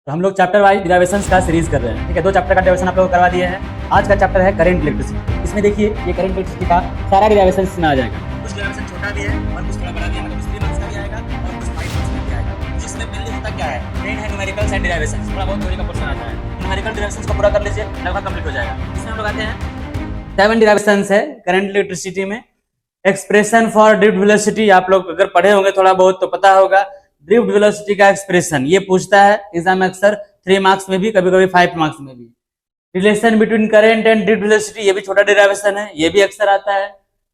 तो हम लोग चैप्टर वाइज डिराइवेशंस का सीरीज कर रहे हैं। ठीक है, 2 चैप्टर का डिराइवेशन आप लोग को करवा दिए हैं। आज का चैप्टर है करंट इलेक्ट्रिसिटी। इसमें देखिए ये करंट इलेक्ट्रिसिटी का सारा डिराइवेशन इसमें आ जाएगा। कुछ डिराइवेशन छोटा भी है और कुछ थोड़ा बड़ा भी है, मतलब 3 मार्क्स का भी आएगा और कुछ 5 मार्क्स का भी आएगा। जिसमें मेनली होता क्या है, मेन है न्यूमेरिकल्स एंड डिराइवेशंस। थोड़ा बहुत थ्योरी का पोर्शन आता है। न्यूमेरिकल डिराइवेशंस को पूरा कर लीजिए, लगभग कंप्लीट हो जाएगा। इसमें हम लोग आते हैं 7 डिराइवेशंस है करंट इलेक्ट्रिसिटी में। एक्सप्रेशन फॉर ड्रिफ्ट वेलोसिटी आप लोग अगर पढ़े होंगे थोड़ा बहुत तो पता होगा। ड्रिफ्ट वेलोसिटी का एक्सप्रेशन ये पूछता है एग्जाम में अक्सर 3 मार्क्स में भी, कभी कभी 5 मार्क्स में भी। Relation between current and drift velocity ये भी छोटा डेरिवेशन है, ये भी अक्सर आता है।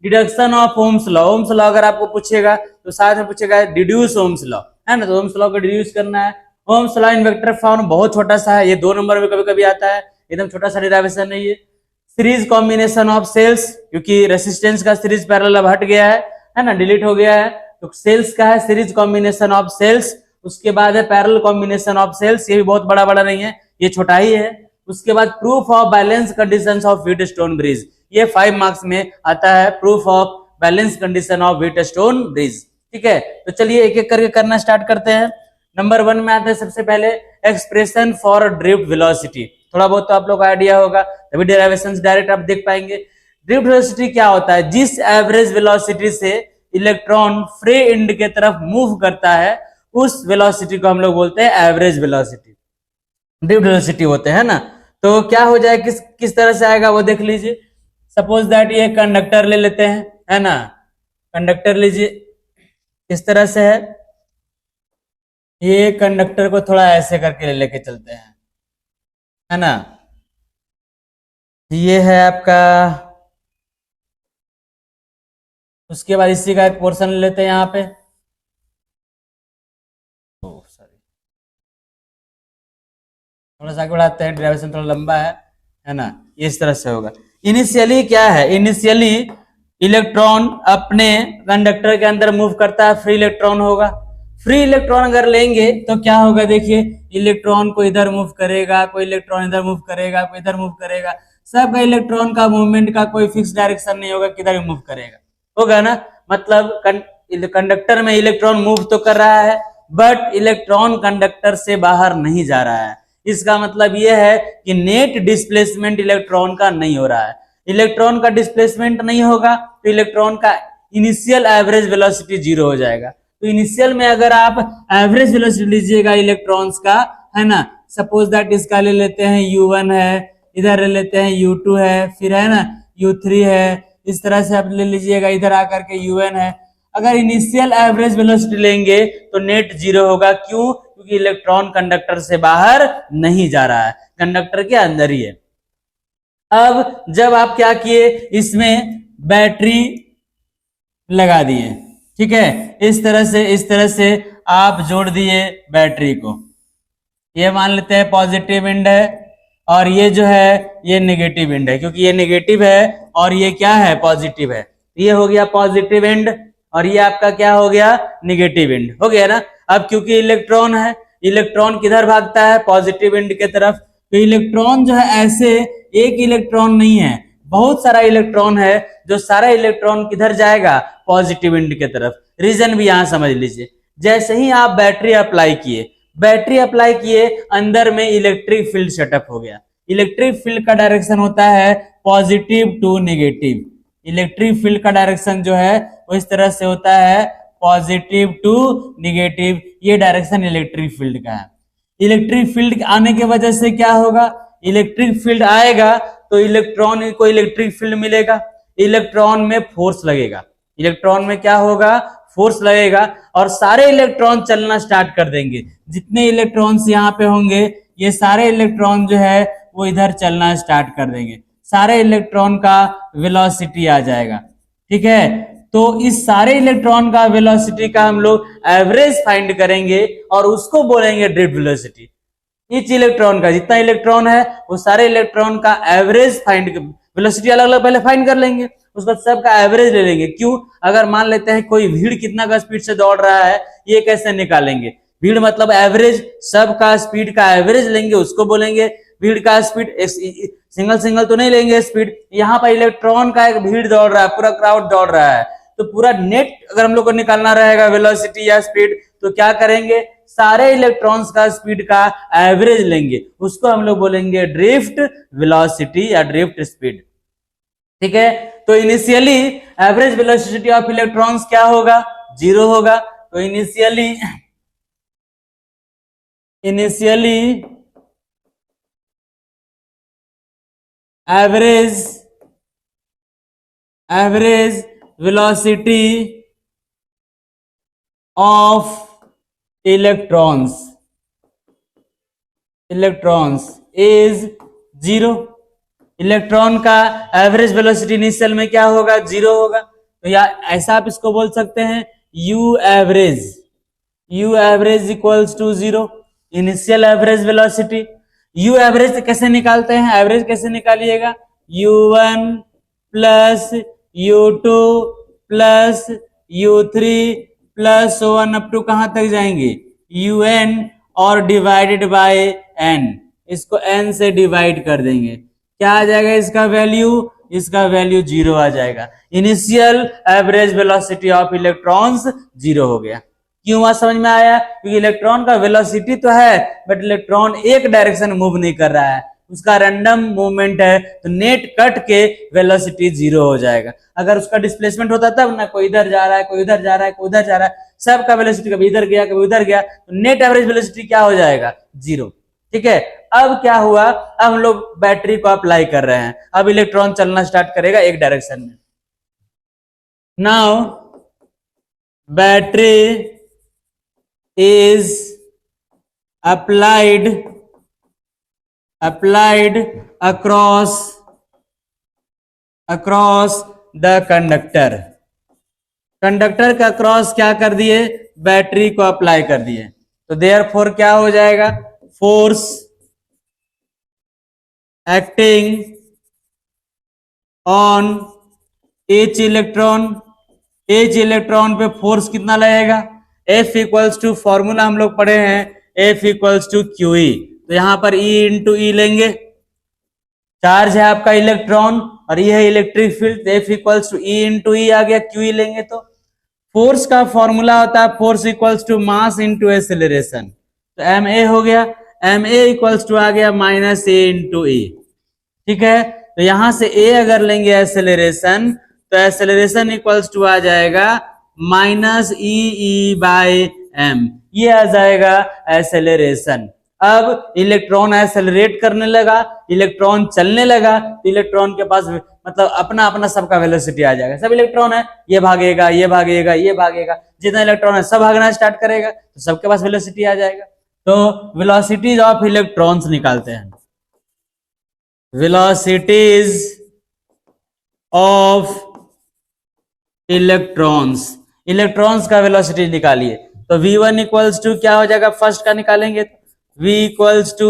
Deduction of ohms law, Ohm's law अगर आपको पूछेगा तो साथ में पूछेगा डिड्यूस ओम्स लॉ, है ना। तो ओम्स लॉ को डिड्यूस करना है। Ohm's law in vector form बहुत छोटा सा है, ये 2 नंबर में कभी कभी आता है, एकदम छोटा सा डेरिवेशन है ये। सीरीज कॉम्बिनेशन ऑफ सेल्स, क्योंकि रेसिस्टेंस का सीरीज पैरेलल अब हट गया है ना, डिलीट हो गया है। तो सेल्स का है सीरीज कॉम्बिनेशन ऑफ सेल्स, उसके बाद है पैरेलल कॉम्बिनेशन ऑफ सेल्स, ये भी बहुत बड़ा बड़ा नहीं है, ये छोटा ही है। उसके बाद proof of balance conditions of Wheatstone bridge, ये 5 मार्क्स में आता है, proof of balance condition of Wheatstone bridge. ठीक है, तो चलिए एक एक करके करना स्टार्ट करते हैं। नंबर 1 में आता है सबसे पहले एक्सप्रेशन फॉर ड्रिफ्ट वेलोसिटी। थोड़ा बहुत तो आप लोग को आइडिया होगा, तभी डेरिवेशंस डायरेक्ट आप देख पाएंगे। ड्रिफ्ट वेलोसिटी क्या होता है, जिस एवरेज वेलोसिटी से इलेक्ट्रॉन फ्री एंड के तरफ मूव करता है उस वेलोसिटी को हम लोग बोलते हैं एवरेज वेलोसिटी, ड्रिफ्ट वेलोसिटी होते हैं ना। तो क्या हो जाए, किस तरह से आएगा वो देख लीजिए। सपोज दैट ये कंडक्टर ले लेते हैं, है ना। कंडक्टर लीजिए, किस तरह से है, ये कंडक्टर को थोड़ा ऐसे करके लेके चलते हैं, है ना। ये है आपका, उसके बाद इसी का एक पोर्शन ले लेते हैं यहाँ पे। थोड़ा सा आगे बढ़ाते हैं, डेरिवेशन थोड़ा लंबा है ना। इस तरह से होगा। इनिशियली क्या है, इनिशियली इलेक्ट्रॉन अपने कंडक्टर के अंदर मूव करता है, फ्री इलेक्ट्रॉन होगा। फ्री इलेक्ट्रॉन अगर लेंगे तो क्या होगा, देखिए इलेक्ट्रॉन को इधर मूव करेगा, कोई इलेक्ट्रॉन इधर मूव करेगा, कोई इधर मूव करेगा। सब इलेक्ट्रॉन का मूवमेंट का कोई फिक्स डायरेक्शन नहीं होगा, किधर मूव करेगा, होगा ना। मतलब कंडक्टर में इलेक्ट्रॉन मूव तो कर रहा है, बट इलेक्ट्रॉन कंडक्टर से बाहर नहीं जा रहा है। इसका मतलब यह है कि नेट डिस्प्लेसमेंट इलेक्ट्रॉन का नहीं हो रहा है। इलेक्ट्रॉन का डिस्प्लेसमेंट नहीं होगा तो इलेक्ट्रॉन का इनिशियल एवरेज वेलोसिटी 0 हो जाएगा। तो इनिशियल में अगर आप एवरेज वेलोसिटी लीजिएगा इलेक्ट्रॉन्स का, है ना, सपोज दैट इसका ले लेते हैं u1 है, इधर ले लेते हैं u2 है, फिर है ना u3 है, इस तरह से आप ले लीजिएगा, इधर आकर के un है। अगर इनिशियल एवरेज वेलोसिटी लेंगे तो नेट 0 होगा। क्यों? क्योंकि इलेक्ट्रॉन कंडक्टर से बाहर नहीं जा रहा है, कंडक्टर के अंदर ही है। अब जब आप क्या किए, इसमें बैटरी लगा दिए, ठीक है, इस तरह से आप जोड़ दिए बैटरी को। ये मान लेते हैं पॉजिटिव एंड है और ये जो है ये नेगेटिव एंड है, क्योंकि ये नेगेटिव है और ये क्या है, पॉजिटिव है। ये हो गया पॉजिटिव एंड और ये आपका क्या हो गया, नेगेटिव एंड हो गया ना। अब क्योंकि इलेक्ट्रॉन है, इलेक्ट्रॉन किधर भागता है, पॉजिटिव एंड के तरफ। तो इलेक्ट्रॉन जो है ऐसे एक इलेक्ट्रॉन नहीं है, बहुत सारा इलेक्ट्रॉन है, जो सारा इलेक्ट्रॉन किधर जाएगा, पॉजिटिव एंड के तरफ। रीजन भी यहां समझ लीजिए। जैसे ही आप बैटरी अप्लाई किए, अंदर में इलेक्ट्रिक फील्ड सेटअप हो गया। इलेक्ट्रिक फील्ड का डायरेक्शन होता है positive to negative. Electric field का डायरेक्शन जो है वो इस तरह से होता है पॉजिटिव टू नेगेटिव, ये डायरेक्शन इलेक्ट्रिक फील्ड का है। इलेक्ट्रिक फील्ड आने की वजह से क्या होगा, इलेक्ट्रिक फील्ड आएगा तो इलेक्ट्रॉन को इलेक्ट्रिक फील्ड मिलेगा, इलेक्ट्रॉन में फोर्स लगेगा। इलेक्ट्रॉन में क्या होगा, फोर्स लगेगा और सारे इलेक्ट्रॉन चलना स्टार्ट कर देंगे। जितने इलेक्ट्रॉन्स यहाँ पे होंगे ये सारे इलेक्ट्रॉन जो है वो इधर चलना स्टार्ट कर देंगे, सारे इलेक्ट्रॉन का वेलोसिटी आ जाएगा। ठीक है, तो इस सारे इलेक्ट्रॉन का वेलोसिटी का हम लोग एवरेज फाइंड करेंगे और उसको बोलेंगे ड्रिफ्ट वेलोसिटी। ईच इलेक्ट्रॉन का, जितना इलेक्ट्रॉन है वो सारे इलेक्ट्रॉन का एवरेज फाइंड, वेलोसिटी अलग अलग पहले फाइंड कर लेंगे, उसका सबका एवरेज ले लेंगे। क्यों? अगर मान लेते हैं कोई भीड़ कितना का स्पीड से दौड़ रहा है, ये कैसे निकालेंगे, भीड़ मतलब एवरेज, सबका स्पीड का एवरेज लेंगे, उसको बोलेंगे भीड़ का स्पीड। सिंगल तो नहीं लेंगे स्पीड, यहाँ पर इलेक्ट्रॉन का एक भीड़ दौड़ रहा है, पूरा क्राउड दौड़ रहा है, तो पूरा नेट अगर हम लोग को निकालना रहेगा वेलोसिटी या स्पीड, तो क्या करेंगे, सारे इलेक्ट्रॉन्स का स्पीड का एवरेज लेंगे, उसको हम लोग बोलेंगे ड्रिफ्ट वेलोसिटी या ड्रिफ्ट स्पीड। ठीक है, तो initially average velocity of electrons क्या होगा, 0 होगा। तो initially average velocity of electrons is 0। Electron का एवरेज वेलोसिटी इनिशियल में क्या होगा, 0 होगा। तो या ऐसा आप इसको बोल सकते हैं u average equals to 0, initial average velocity. U average कैसे निकालते हैं, एवरेज कैसे निकालिएगा, u1 plus u2 plus u3 plus so on up to कहां तक जाएंगे, un और डिवाइडेड बाय n, इसको n से डिवाइड कर देंगे, क्या आ जाएगा इसका वैल्यू, इसका वैल्यू 0 आ जाएगा। Initial average velocity of electrons 0 हो गया। क्यों हुआ समझ में आया, क्योंकि इलेक्ट्रॉन का वेलोसिटी तो है बट इलेक्ट्रॉन एक डायरेक्शन मूव नहीं कर रहा है, उसका रैंडम मूवमेंट है, तो नेट कट के वेलोसिटी 0 हो जाएगा। अगर उसका डिस्प्लेसमेंट होता तब ना, कोई इधर जा रहा है, कोई उधर जा रहा है, कोई उधर जा रहा है, सबका वेलोसिटी कभी इधर गया कभी उधर गया, तो नेट एवरेज वेलोसिटी क्या हो जाएगा, 0। ठीक है, अब क्या हुआ, अब हम लोग बैटरी को अप्लाई कर रहे हैं, अब इलेक्ट्रॉन चलना स्टार्ट करेगा एक डायरेक्शन में। Now battery is applied across the conductor। Conductor का क्रॉस क्या कर दिए, बैटरी को अप्लाई कर दिए, तो देयरफॉर क्या हो जाएगा, force acting on each electron पे फोर्स कितना लगेगा, F इक्वल्स टू, फॉर्मूला हम लोग पढ़े हैं, F इक्वल्स टू QE। तो यहां पर E इंटू ई लेंगे, चार्ज है आपका इलेक्ट्रॉन और ये है electric field, F equals to E into E आ गया, QE लेंगे तो फोर्स का फॉर्मूला होता है force equals to mass into acceleration, तो ma हो गया, ma इक्वल्स टू आ गया माइनस a इंटू ई। ठीक है, तो यहां से a अगर लेंगे एक्सेलरेशन, तो एक्सेलरेशन इक्वल्स टू आ जाएगा माइनस ई बाय एम, ये आ जाएगा एक्सेलरेशन। अब इलेक्ट्रॉन एक्सेलरेट करने लगा, इलेक्ट्रॉन चलने लगा, तो इलेक्ट्रॉन के पास मतलब अपना अपना सबका वेलोसिटी आ जाएगा। सब इलेक्ट्रॉन है, ये भागेगा ये भागेगा ये भागेगा, जितना इलेक्ट्रॉन है सब भागना स्टार्ट करेगा, तो सबके पास वेलोसिटी आ जाएगा। तो वेलोसिटीज ऑफ इलेक्ट्रॉन्स निकालते हैं, वेलोसिटीज ऑफ इलेक्ट्रॉन्स, इलेक्ट्रॉन्स का वेलोसिटी निकालिए। तो v1 इक्वल्स टू क्या हो जाएगा, फर्स्ट का निकालेंगे, v equals to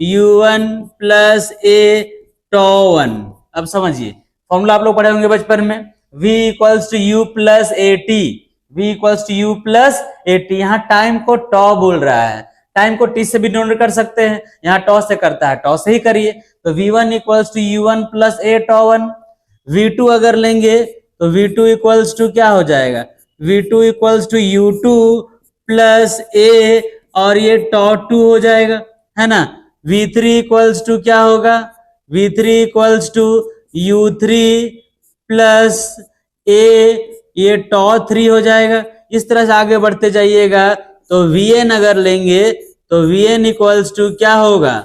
u1 plus a τ1। अब समझिए फॉर्मूला आप लोग पढ़े होंगे बचपन में, v equals to u plus at, v equals to u plus at। यहाँ टाइम को τ बोल रहा है, टाइम को t से भी डिनोट कर सकते हैं, यहाँ τ से करता है, τ से ही करिए। तो v1 equals to u1 plus a τ1। v2 अगर लेंगे तो v2 इक्वल्स टू क्या हो जाएगा, v2 equals to u2 plus a और ये τ2 हो जाएगा, है ना। v3 इक्वल्स टू क्या होगा, v3 equals to u3 plus a, ये τ3 हो जाएगा। इस तरह से आगे बढ़ते जाइएगा, तो vn अगर लेंगे तो vn इक्वल्स टू क्या होगा,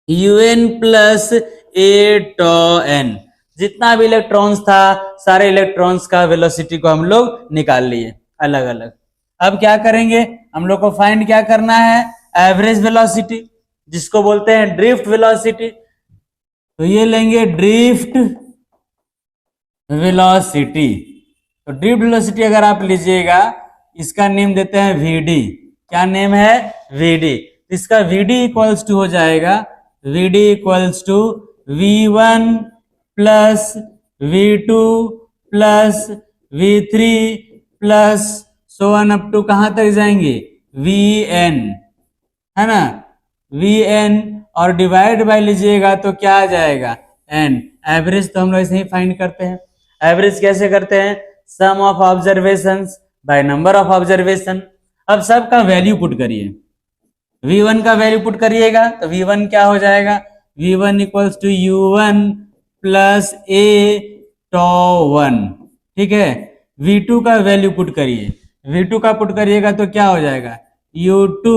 un प्लस a τn। जितना भी इलेक्ट्रॉन्स था सारे इलेक्ट्रॉन्स का वेलोसिटी को हम लोग निकाल लिए अलग अलग। अब क्या करेंगे, हम लोग को फाइंड क्या करना है, एवरेज वेलोसिटी, जिसको बोलते हैं ड्रिफ्ट वेलोसिटी। तो ये लेंगे ड्रिफ्ट वेलोसिटी। तो ड्रिफ्ट वेलोसिटी अगर आप लीजिएगा, इसका नेम देते हैं vd। क्या नेम है, vd। इसका vd इक्वल्स टू हो जाएगा, vd equals to v1 plus v2 plus v3 plus so on up to कहां तक जाएंगे, vn, है ना, vn और डिवाइड बाय लीजिएगा तो क्या आ जाएगा, n। एवरेज तो हम लोग ऐसे ही फाइंड करते हैं। एवरेज कैसे करते हैं, sum of observations by number of observation. अब सबका वैल्यू पुट करिए। v1 का वैल्यू पुट करिएगा तो v1 क्या हो जाएगा, v1 equals to u1 plus a टॉ1, ठीक है। v2 का वैल्यू पुट करिए, v2 का पुट करिएगा तो क्या हो जाएगा, u2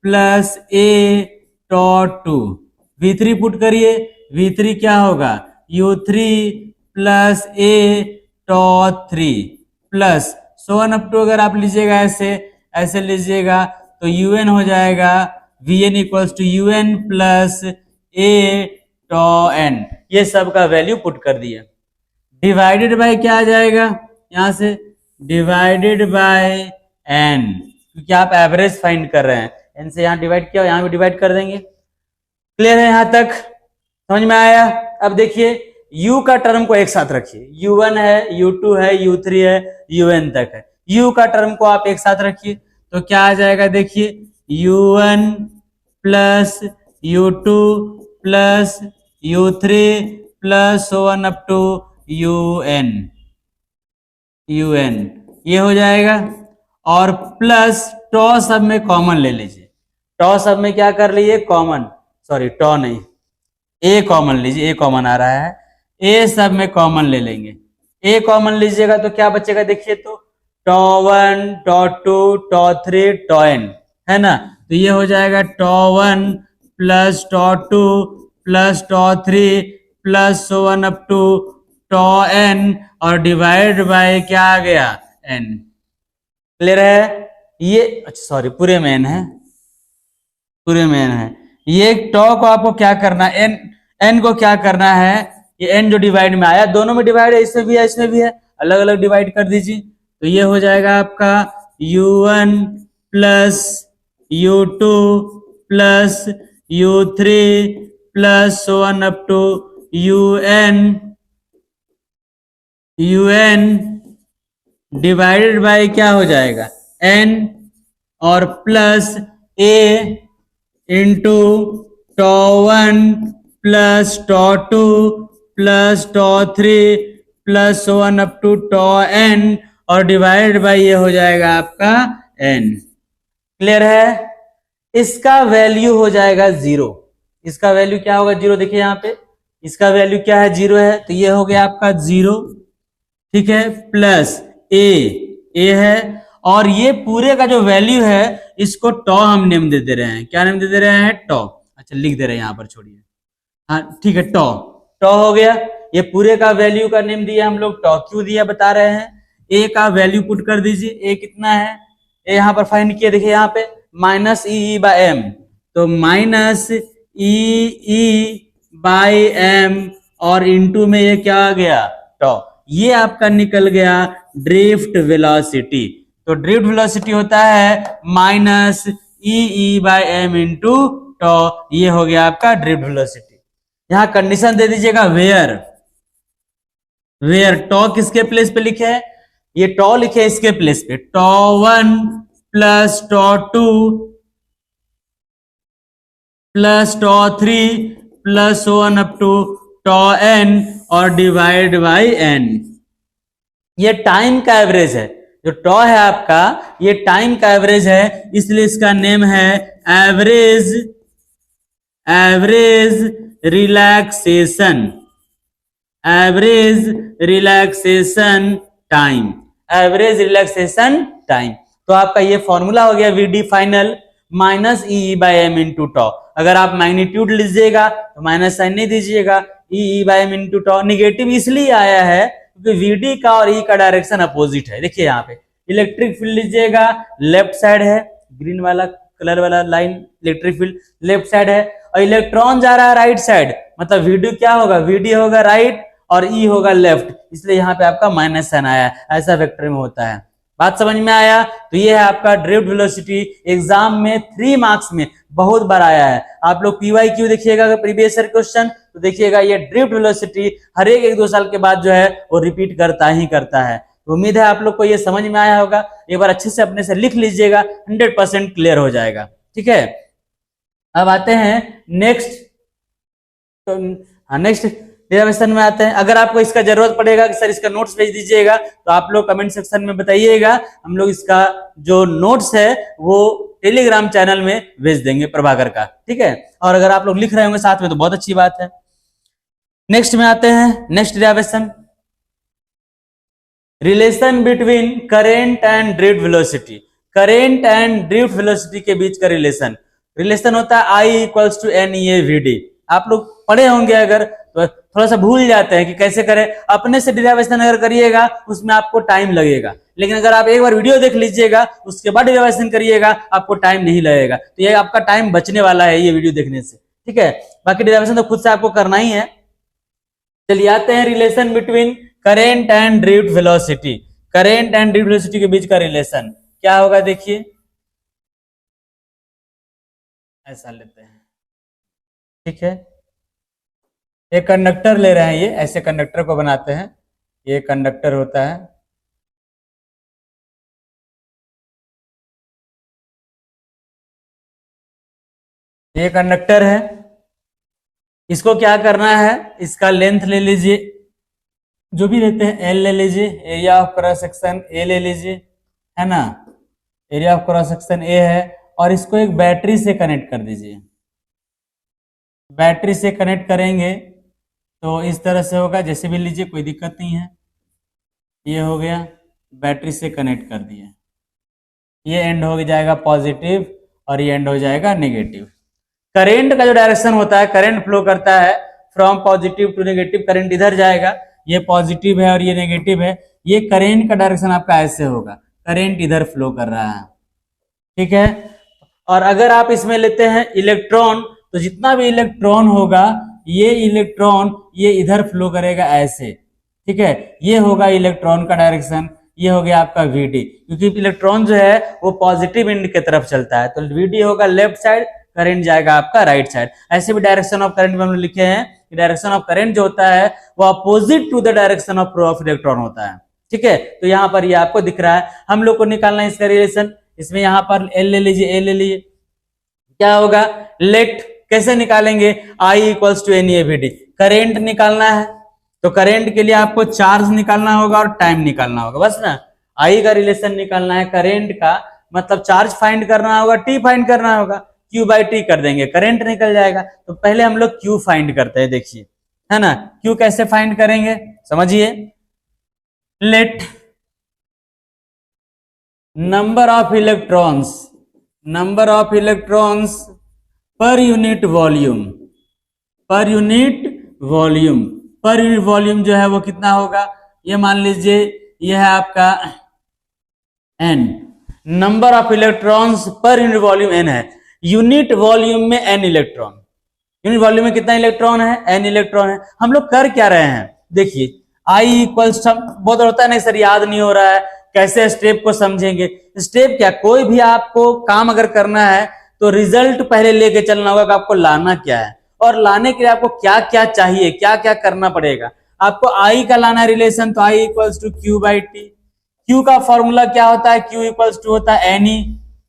plus a टॉ2। v3 put करिए, v3 क्या होगा, u3 plus a tau three plus so on up to, अगर आप लीजिएगा ऐसे लीजिएगा तो un हो जाएगा vn equals to un plus a tau n। ये सब का वैल्यू पुट कर दिया। डिवाइडेड बाय क्या आ जाएगा, यहां से डिवाइडेड बाय n, क्योंकि आप एवरेज फाइंड कर रहे हैं, n से यहां डिवाइड किया, यहां भी डिवाइड कर देंगे। क्लियर है यहां तक, समझ में आया। अब देखिए u का टर्म को एक साथ रखिए, u1 है, u2 है, u3 है, un तक है। u का टर्म को आप एक साथ रखिए तो क्या आ जाएगा, देखिए u1 plus u2 plus u3 plus so on up to un, ये हो जाएगा। और प्लस टॉ सब में कॉमन ले लीजिए, टॉ सब में क्या कर लीजिए कॉमन, सॉरी टॉ नहीं, ए कॉमन लीजिए, ए कॉमन आ रहा है, ए सब में कॉमन ले लेंगे। ए कॉमन लीजिएगा तो क्या बचेगा, देखिए तो टॉ1 टॉ2 टॉ3 टॉn, है ना। तो ये हो जाएगा tau one plus tau two plus tau three plus so on up to tau n और डिवाइड बाय क्या आ गया, n। क्लियर है ये, अच्छा सॉरी पूरे में n है, पूरे में n है। ये टॉ को आपको क्या करना है, n को क्या करना है, ये n जो डिवाइड में आया, दोनों में डिवाइड है, इसमें भी है इसमें भी है, अलग अलग डिवाइड कर दीजिए। तो ये हो जाएगा आपका u1 plus u2 plus u3 plus so on up to un divided by क्या हो जाएगा, n और plus a into tau one plus tau two plus tau three plus so on up to tau n और डिवाइड बाय ये हो जाएगा आपका n। क्लियर है। इसका वैल्यू हो जाएगा 0, इसका वैल्यू क्या होगा 0, देखिए यहाँ पे इसका वैल्यू क्या है 0 है, तो ये हो गया आपका 0, ठीक है। प्लस ए है, और ये पूरे का जो वैल्यू है इसको टॉ हम नेम दे दे रहे हैं, क्या नेम दे दे रहे हैं, टॉ। अच्छा लिख दे रहे हैं यहाँ पर, छोड़िए, हाँ ठीक है, टॉ हो गया। ये पूरे का वैल्यू का नेम दिया हम लोग, टॉ क्यों दिया बता रहे हैं। ए का वैल्यू पुट कर दीजिए, ए कितना है, ए यहाँ पर फाइंड किया, देखिए यहाँ पे माइनस ई बाय एम, तो माइनस ई बाय एम और इंटू में ये क्या आ गया, टॉ। ये आपका निकल गया ड्रिफ्ट वेलोसिटी। तो ड्रिफ्ट वेलोसिटी होता है minus E by M into tau, ये हो गया आपका ड्रिफ्ट वेलोसिटी। यहां कंडीशन दे दीजिएगा वेयर टॉ किसके प्लेस पे लिखे है, ये टॉ लिखे इसके प्लेस पे, tau one plus tau two plus tau three plus so on up to tau n और डिवाइड बाय n। ये टाइम का एवरेज है, जो टॉ है आपका ये टाइम का एवरेज है, इसलिए इसका नेम है average relaxation, average relaxation time, average relaxation time. तो आपका ये फॉर्मूला हो गया VD final minus E by M into tau. अगर आप मैग्नीट्यूड लीजिएगा तो माइनस साइन नहीं दीजिएगा, E by M into tau. Negative इसलिए आया है क्योंकि वीडी का और ई का डायरेक्शन अपोजिट है। देखिए यहाँ पे इलेक्ट्रिक फील्ड लीजिएगा, लेफ्ट साइड है, ग्रीन वाला कलर वाला line electric field left side है, और इलेक्ट्रॉन जा रहा है राइट साइड, मतलब वीडी क्या होगा, वीडी होगा राइट और ई होगा लेफ्ट, इसलिए यहाँ पे आपका माइनस साइन आया, ऐसा वेक्टर में होता है। बात समझ में आया। तो ये है आपका ड्रिफ्ट वेलोसिटी, एग्जाम में 3 मार्क्स में बहुत बार आया है। आप लोग PYQ देखिएगा प्रीवियस ईयर क्वेश्चन, तो देखिएगा ये ड्रिफ्ट वेलोसिटी हर एक 2 साल के बाद जो है वो रिपीट करता ही करता है। तो उम्मीद है आप लोग को ये समझ में आया होगा, एक बार अच्छे से अपने से लिख लीजिएगा, 100% क्लियर हो जाएगा। ठीक है, अब आते हैं नेक्स्ट, डेरिवेशन में आते हैं। अगर आपको इसका जरूरत पड़ेगा कि सर इसका नोट्स भेज दीजिएगा, तो आप लोग कमेंट सेक्शन में बताइएगा, हम लोग इसका जो नोट्स है वो टेलीग्राम चैनल में भेज देंगे प्रभाकर का, ठीक है। और अगर आप लोग लिख रहे होंगे साथ में तो बहुत अच्छी बात है। नेक्स्ट में आते हैं, next derivation, relation between current and drift velocity. Current and drift velocity के बीच का रिलेशन, रिलेशन होता है I इक्वल्स टू NEAVD। आप लोग पढ़े होंगे, अगर तो थोड़ा सा भूल जाते हैं कि कैसे करें। अपने से डेरिवेशन अगर करिएगा उसमें आपको टाइम लगेगा, लेकिन अगर आप एक बार वीडियो देख लीजिएगा उसके बाद डेरिवेशन करिएगा आपको टाइम नहीं लगेगा। तो ये आपका टाइम बचने वाला है ये वीडियो देखने से, ठीक है। बाकी डेरिवेशन तो खुद से आपको करना ही है। चलिए आते हैं relation between current and drift velocity. Current and drift velocity के बीच का रिलेशन क्या होगा, देखिए ऐसा लेते हैं, ठीक है। एक कंडक्टर ले रहे हैं, ये ऐसे कंडक्टर को बनाते हैं, ये कंडक्टर होता है, ये कंडक्टर है। इसको क्या करना है, इसका लेंथ ले लीजिए, जो भी लेते हैं एल ले लीजिए, area of cross section A ले लीजिए, है ना, area of cross section A है। और इसको एक बैटरी से कनेक्ट कर दीजिए। बैटरी से कनेक्ट करेंगे तो इस तरह से होगा, जैसे भी लीजिए कोई दिक्कत नहीं है। ये हो गया, बैटरी से कनेक्ट कर दिए, ये एंड हो जाएगा पॉजिटिव और ये एंड हो जाएगा नेगेटिव। करेंट का जो डायरेक्शन होता है, करंट फ्लो करता है from positive to negative, current इधर जाएगा, ये पॉजिटिव है और ये नेगेटिव है। ये करंट का डायरेक्शन आपका ऐसे होगा, करंट इधर फ्लो कर रहा है, ठीक है। और अगर आप इसमें लेते हैं इलेक्ट्रॉन, तो जितना भी इलेक्ट्रॉन होगा ये इलेक्ट्रॉन ये इधर फ्लो करेगा ऐसे, ठीक है। ये होगा इलेक्ट्रॉन का डायरेक्शन, ये हो गया आपका VD, क्योंकि इलेक्ट्रॉन जो है वो पॉजिटिव एंड की तरफ चलता है, तो VD होगा लेफ्ट साइड, करंट जाएगा आपका राइट साइड। ऐसे भी डायरेक्शन ऑफ करंट में हम लिखे हैं कि डायरेक्शन ऑफ करंट जो होता है वो opposite to the direction of flow of electron होता है, ठीक है। तो यहाँ पर ये आपको दिख रहा है। हम लोग को निकालना है इसका रिलेशन, इसमें यहाँ पर L ले लीजिए, A ले लीजिए, क्या होगा, लेट कैसे निकालेंगे, I equals to NEAVD। Current निकालना है तो करेंट के लिए आपको चार्ज निकालना होगा और टाइम निकालना होगा, बस ना। I का रिलेशन निकालना है करेंट का, मतलब चार्ज फाइंड करना होगा, T फाइंड करना होगा, Q बाई T कर देंगे, करंट निकल जाएगा। तो पहले हम लोग Q फाइंड करते हैं, देखिए, है ना। Q कैसे फाइंड करेंगे समझिए, let number of electrons per unit volume, per unit volume जो है वो कितना होगा, ये मान लीजिए ये है आपका N, number of electrons per unit volume N है। यूनिट वॉल्यूम में N इलेक्ट्रॉन, यूनिट वॉल्यूम में कितना इलेक्ट्रॉन है, N इलेक्ट्रॉन है। हम लोग कर क्या रहे हैं, देखिए I इक्वल्स, बहुत होता है नहीं सर याद नहीं हो रहा है, कैसे स्टेप को समझेंगे। स्टेप क्या, कोई भी आपको काम अगर करना है तो रिजल्ट पहले लेके चलना होगा कि आपको लाना क्या है, और लाने के लिए आपको क्या क्या चाहिए, क्या क्या करना पड़ेगा। आपको I का लाना है रिलेशन, तो I equals to Q by T। Q का फॉर्मूला क्या होता है, Q इक्वल्स टू होता है Ne,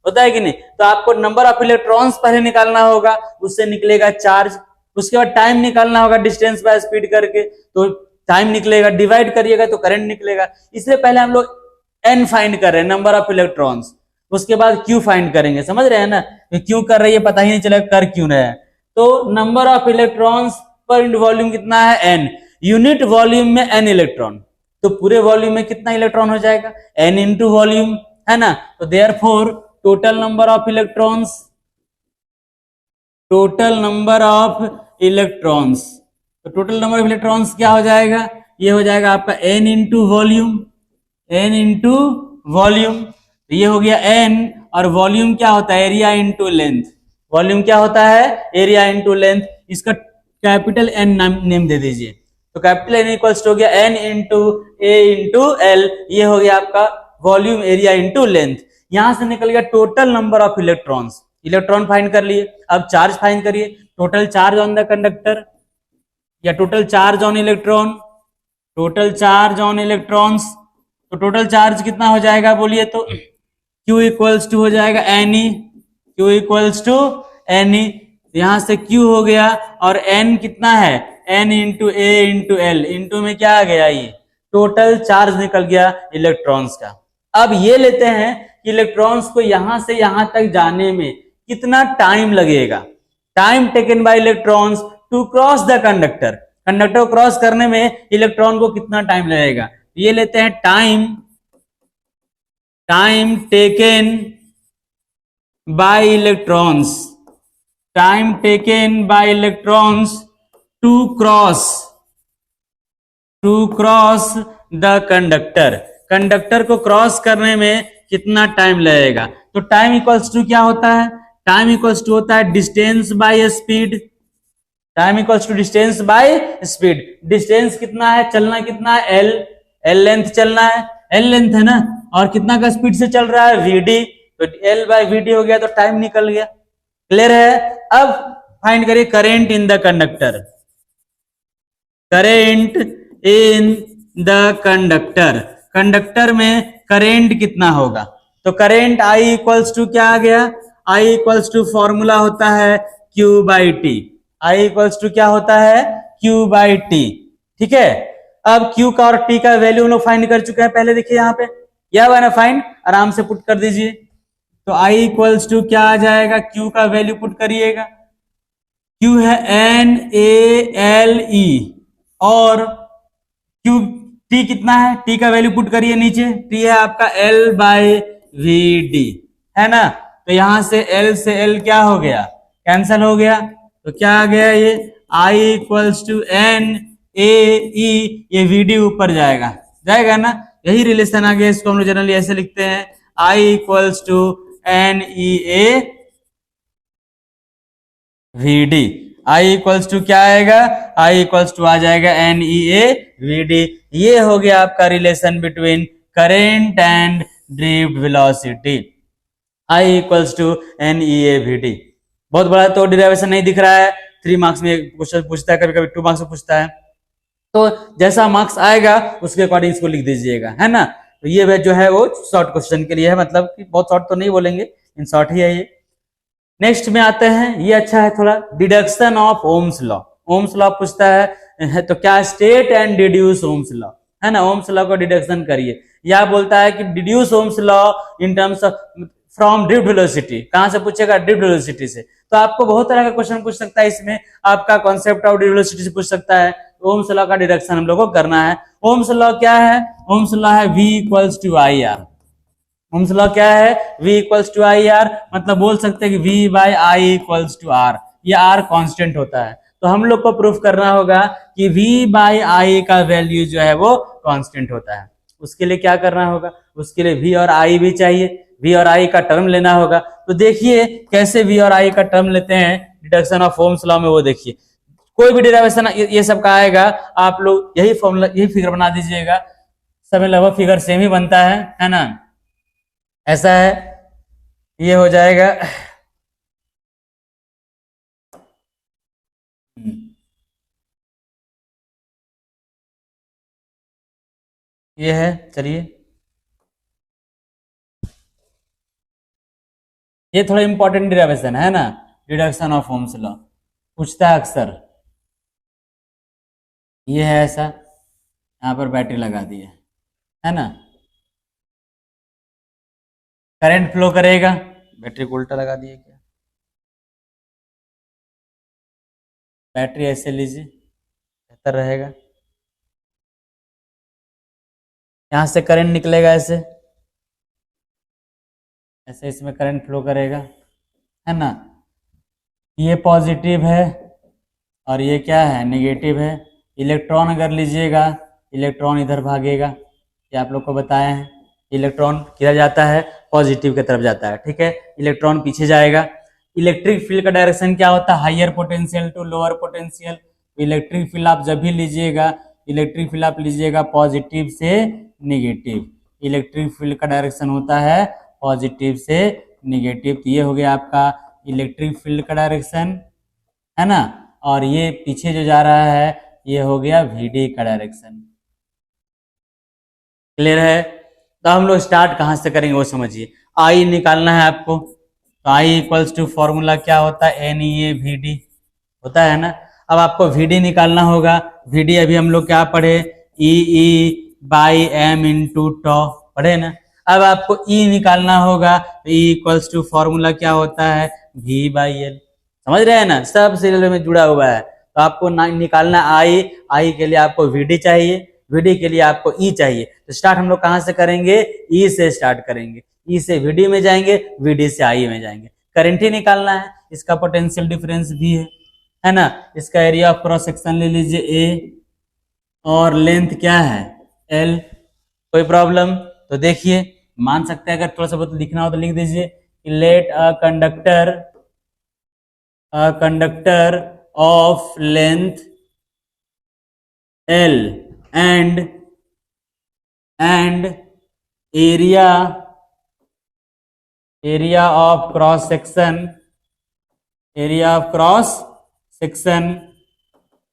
होता है कि नहीं। तो आपको नंबर ऑफ इलेक्ट्रॉन्स पहले निकालना होगा, उससे निकलेगा चार्ज, उसके बाद टाइम निकालना होगा डिस्टेंस बाय स्पीड करके, तो टाइम निकलेगा, डिवाइड करिएगा तो करंट निकलेगा। इसलिए पहले हम लोग N फाइंड कर रहे हैं, नंबर ऑफ इलेक्ट्रॉन्स, उसके बाद Q फाइंड करेंगे, समझ रहे हैं ना। क्यों कर रही है पता ही नहीं चलेगा कर क्यों रहे हैं। तो number of electrons per unit volume कितना है, N, यूनिट वॉल्यूम में N इलेक्ट्रॉन, तो पूरे वॉल्यूम में कितना इलेक्ट्रॉन हो जाएगा, N इंटू वॉल्यूम, है ना। तो therefore total number of electrons, तो टोटल नंबर ऑफ इलेक्ट्रॉन्स क्या हो जाएगा, ये हो जाएगा आपका N इंटू वॉल्यूम, तो ये हो गया N, और वॉल्यूम क्या होता है, एरिया इंटू लेंथ। वॉल्यूम क्या होता है, एरिया इंटू लेंथ। इसका कैपिटल N नेम दे दीजिए, तो कैपिटल N इक्वल्स हो गया N into A into L, ये हो गया आपका वॉल्यूम एरिया इंटू लेंथ। यहां से निकल गया total number of electrons, electron find कर लिए। अब चार्ज फाइंड करिए, total charge on the conductor या टोटल चार्ज ऑन इलेक्ट्रॉन, तो टोटल चार्ज कितना हो जाएगा बोलिए, तो Q इक्वल्स टू हो जाएगा Q इक्वल्स टू Ne। यहां से Q हो गया और N कितना है N इंटू ए इंटू एल, इंटू में क्या आ गया, ये टोटल चार्ज निकल गया इलेक्ट्रॉन्स का। अब ये लेते हैं कि इलेक्ट्रॉन्स को यहां से यहां तक जाने में कितना टाइम लगेगा। Time taken by electrons to cross the conductor, conductor को क्रॉस करने में इलेक्ट्रॉन को कितना टाइम लगेगा। ये लेते हैं time taken by electrons, time taken by electrons to cross the conductor, conductor को क्रॉस करने में कितना टाइम लगेगा। तो टाइम इक्वल्स टू क्या होता है, टाइम इक्वल्स टू होता है distance by speed, time equals to distance by speed. Distance कितना है, चलना कितना है, एल लेंथ चलना है, एल लेंथ है ना, और कितना का स्पीड से चल रहा है, वीडी, तो एल बाय वीडी हो गया, तो टाइम निकल गया। क्लियर है। अब फाइंड करिए current in the conductor, current in the conductor, conductor में करेंट कितना होगा। तो करेंट आई इक्वल्स टू क्या आ गया, आई इक्वल्स टू फॉर्मूला होता है Q by T, I equals to क्या होता है, क्यू बाई टी। ठीक है, अब क्यू का और टी का वैल्यू हम लोग फाइंड कर चुके हैं पहले, देखिए यहाँ पे क्या हुआ ना फाइंड, आराम से पुट कर दीजिए। तो आई इक्वल्स टू क्या आ जाएगा, क्यू का वैल्यू पुट करिएगा, क्यू है एन ए एल ई, और क्यू टी कितना है, टी का वैल्यू पुट करिए नीचे, टी है आपका एल बाय वी डी, है ना। तो यहां से एल क्या हो गया, कैंसल हो गया, तो क्या आ गया ये आई इक्वल्स टू एन ए ई, ये वी डी ऊपर जाएगा ना, यही रिलेशन आ गया। इसको हम लोग जनरली ऐसे लिखते हैं, I equals to N E A V D, I equals to क्या आएगा, आई इक्वल्स टू आ जाएगा N E A V D. ये हो गया आपका relation between current and drift velocity, I equals to N E A V D. बहुत बड़ा तो डिराइवेशन नहीं दिख रहा है, 3 मार्क्स में क्वेश्चन पूछता है, कभी कभी 2 मार्क्स में पूछता है, तो जैसा मार्क्स आएगा उसके अकॉर्डिंग इसको लिख दीजिएगा, है ना। तो ये जो है वो शॉर्ट क्वेश्चन के लिए है, मतलब कि बहुत शॉर्ट तो नहीं बोलेंगे, इन शॉर्ट ही है ये। नेक्स्ट में आते हैं, ये अच्छा है थोड़ा, deduction of ohms law. Ohm's law पूछता है तो क्या, state and deduce ohms law, है ना, ओम्स लॉ को डिडक्शन करिए। या बोलता है कि deduce ohms law in terms of from drift velocity, कहां से पूछेगा, ड्रिफ्ट वेलोसिटी से। तो आपको बहुत तरह का क्वेश्चन पूछ सकता है, इसमें आपका कॉन्सेप्ट ऑफ ड्रिफ्ट वेलोसिटी से पूछ सकता है। ओम्स लॉ का डिडक्शन हम लोग को करना है। ओम्स लॉ क्या है, ओम्स लॉ है V equals to I R, Ohm's law क्या है, V equals to I R, मतलब बोल सकते हैं कि V by I equals to R, ये R कांस्टेंट होता है। तो हम लोग को प्रूफ करना होगा कि V बाय आई का वैल्यू जो है वो कांस्टेंट होता है। उसके लिए क्या करना होगा, उसके लिए V और I भी चाहिए, V और I का टर्म लेना होगा। तो देखिए कैसे V और I का टर्म लेते हैं डिडक्शन ऑफ ओम्स लॉ में, वो देखिए। कोई भी डिराइवेशन ये सब का आएगा, आप लोग यही फॉर्मूला, यही फिगर बना दीजिएगा, सब में लगभग फिगर सेम ही बनता है ना, ऐसा है, ये हो जाएगा। ये है, चलिए ये थोड़ा इंपॉर्टेंट डिराइवेशन है ना, डिडक्शन ऑफ ओम्स लॉ पूछता है अक्सर। ये है ऐसा, यहाँ पर बैटरी लगा दी है ना, करंट फ्लो करेगा, बैटरी को उल्टा लगा दिए क्या, बैटरी ऐसे लीजिए बेहतर रहेगा, यहां से करंट निकलेगा ऐसे ऐसे, इसमें करंट फ्लो करेगा, है ना। ये पॉजिटिव है और ये क्या है, नेगेटिव है। इलेक्ट्रॉन अगर लीजिएगा, इलेक्ट्रॉन इधर भागेगा, ये आप लोग को बताए हैं। इलेक्ट्रॉन किधर जाता है, पॉजिटिव की तरफ जाता है, ठीक है, इलेक्ट्रॉन पीछे जाएगा। इलेक्ट्रिक फील्ड का डायरेक्शन क्या होता है, higher potential to lower potential. Electric field आप जब भी लीजिएगा, इलेक्ट्रिक फील्ड आप लीजिएगा पॉजिटिव से निगेटिव, इलेक्ट्रिक फील्ड का डायरेक्शन होता है पॉजिटिव से निगेटिव। तो ये हो गया आपका इलेक्ट्रिक फील्ड का डायरेक्शन, है ना, और ये पीछे जो जा रहा है ये हो गया VD का डायरेक्शन। क्लियर है। तो हम लोग स्टार्ट कहां से करेंगे वो समझिए। I निकालना है आपको, तो I इक्वल्स टू फॉर्मूला क्या होता है, NEA VD होता है ना। अब आपको वीडी निकालना होगा। वीडी अभी हम लोग क्या पढ़े, E/m इंटू टॉ पढ़े ना। अब आपको E निकालना होगा, तो E इक्वल्स टू फॉर्मूला क्या होता है, V/L। समझ रहे हैं ना, सब सीरियल में जुड़ा हुआ है। तो आपको निकालना I के लिए आपको VD चाहिए, VD के लिए आपको E चाहिए। तो स्टार्ट हम लोग कहाँ से करेंगे, E से स्टार्ट करेंगे, E से VD में जाएंगे, VD से I में जाएंगे। करंट ही निकालना है, इसका पोटेंशियल डिफरेंस भी है ना। इसका एरिया ऑफ क्रॉस सेक्शन ले लीजिए A, और लेंथ क्या है L। कोई प्रॉब्लम? तो देखिए मान सकते हैं, अगर थोड़ा सा बहुत लिखना हो तो लिख दीजिए, let a conductor of length L and area of cross section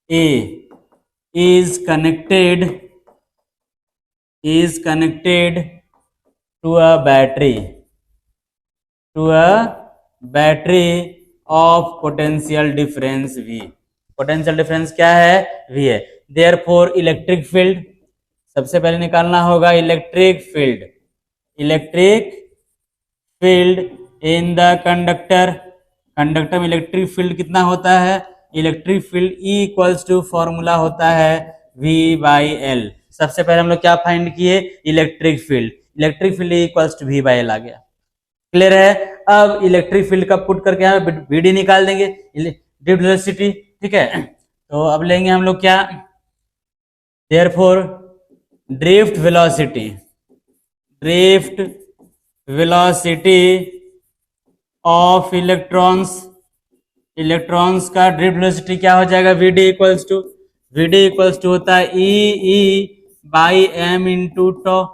A is connected to a battery of potential difference V। Potential difference क्या है, V है। Therefore इलेक्ट्रिक फील्ड सबसे पहले निकालना होगा, electric field in the conductor में electric field कितना होता है, electric field E equals to formula होता है V/L। सबसे पहले हम लोग क्या फाइंड किए, electric field E equals to V/L आ गया। क्लियर है? अब इलेक्ट्रिक फील्ड का पुट करके हमें VD निकाल देंगे, ड्रिफ्ट वेलोसिटी, ठीक है। तो अब लेंगे हम लोग क्या, therefore drift velocity of electrons का ड्रिफ्ट वेलोसिटी क्या हो जाएगा, VD इक्वल्स टू होता है E/m into tau.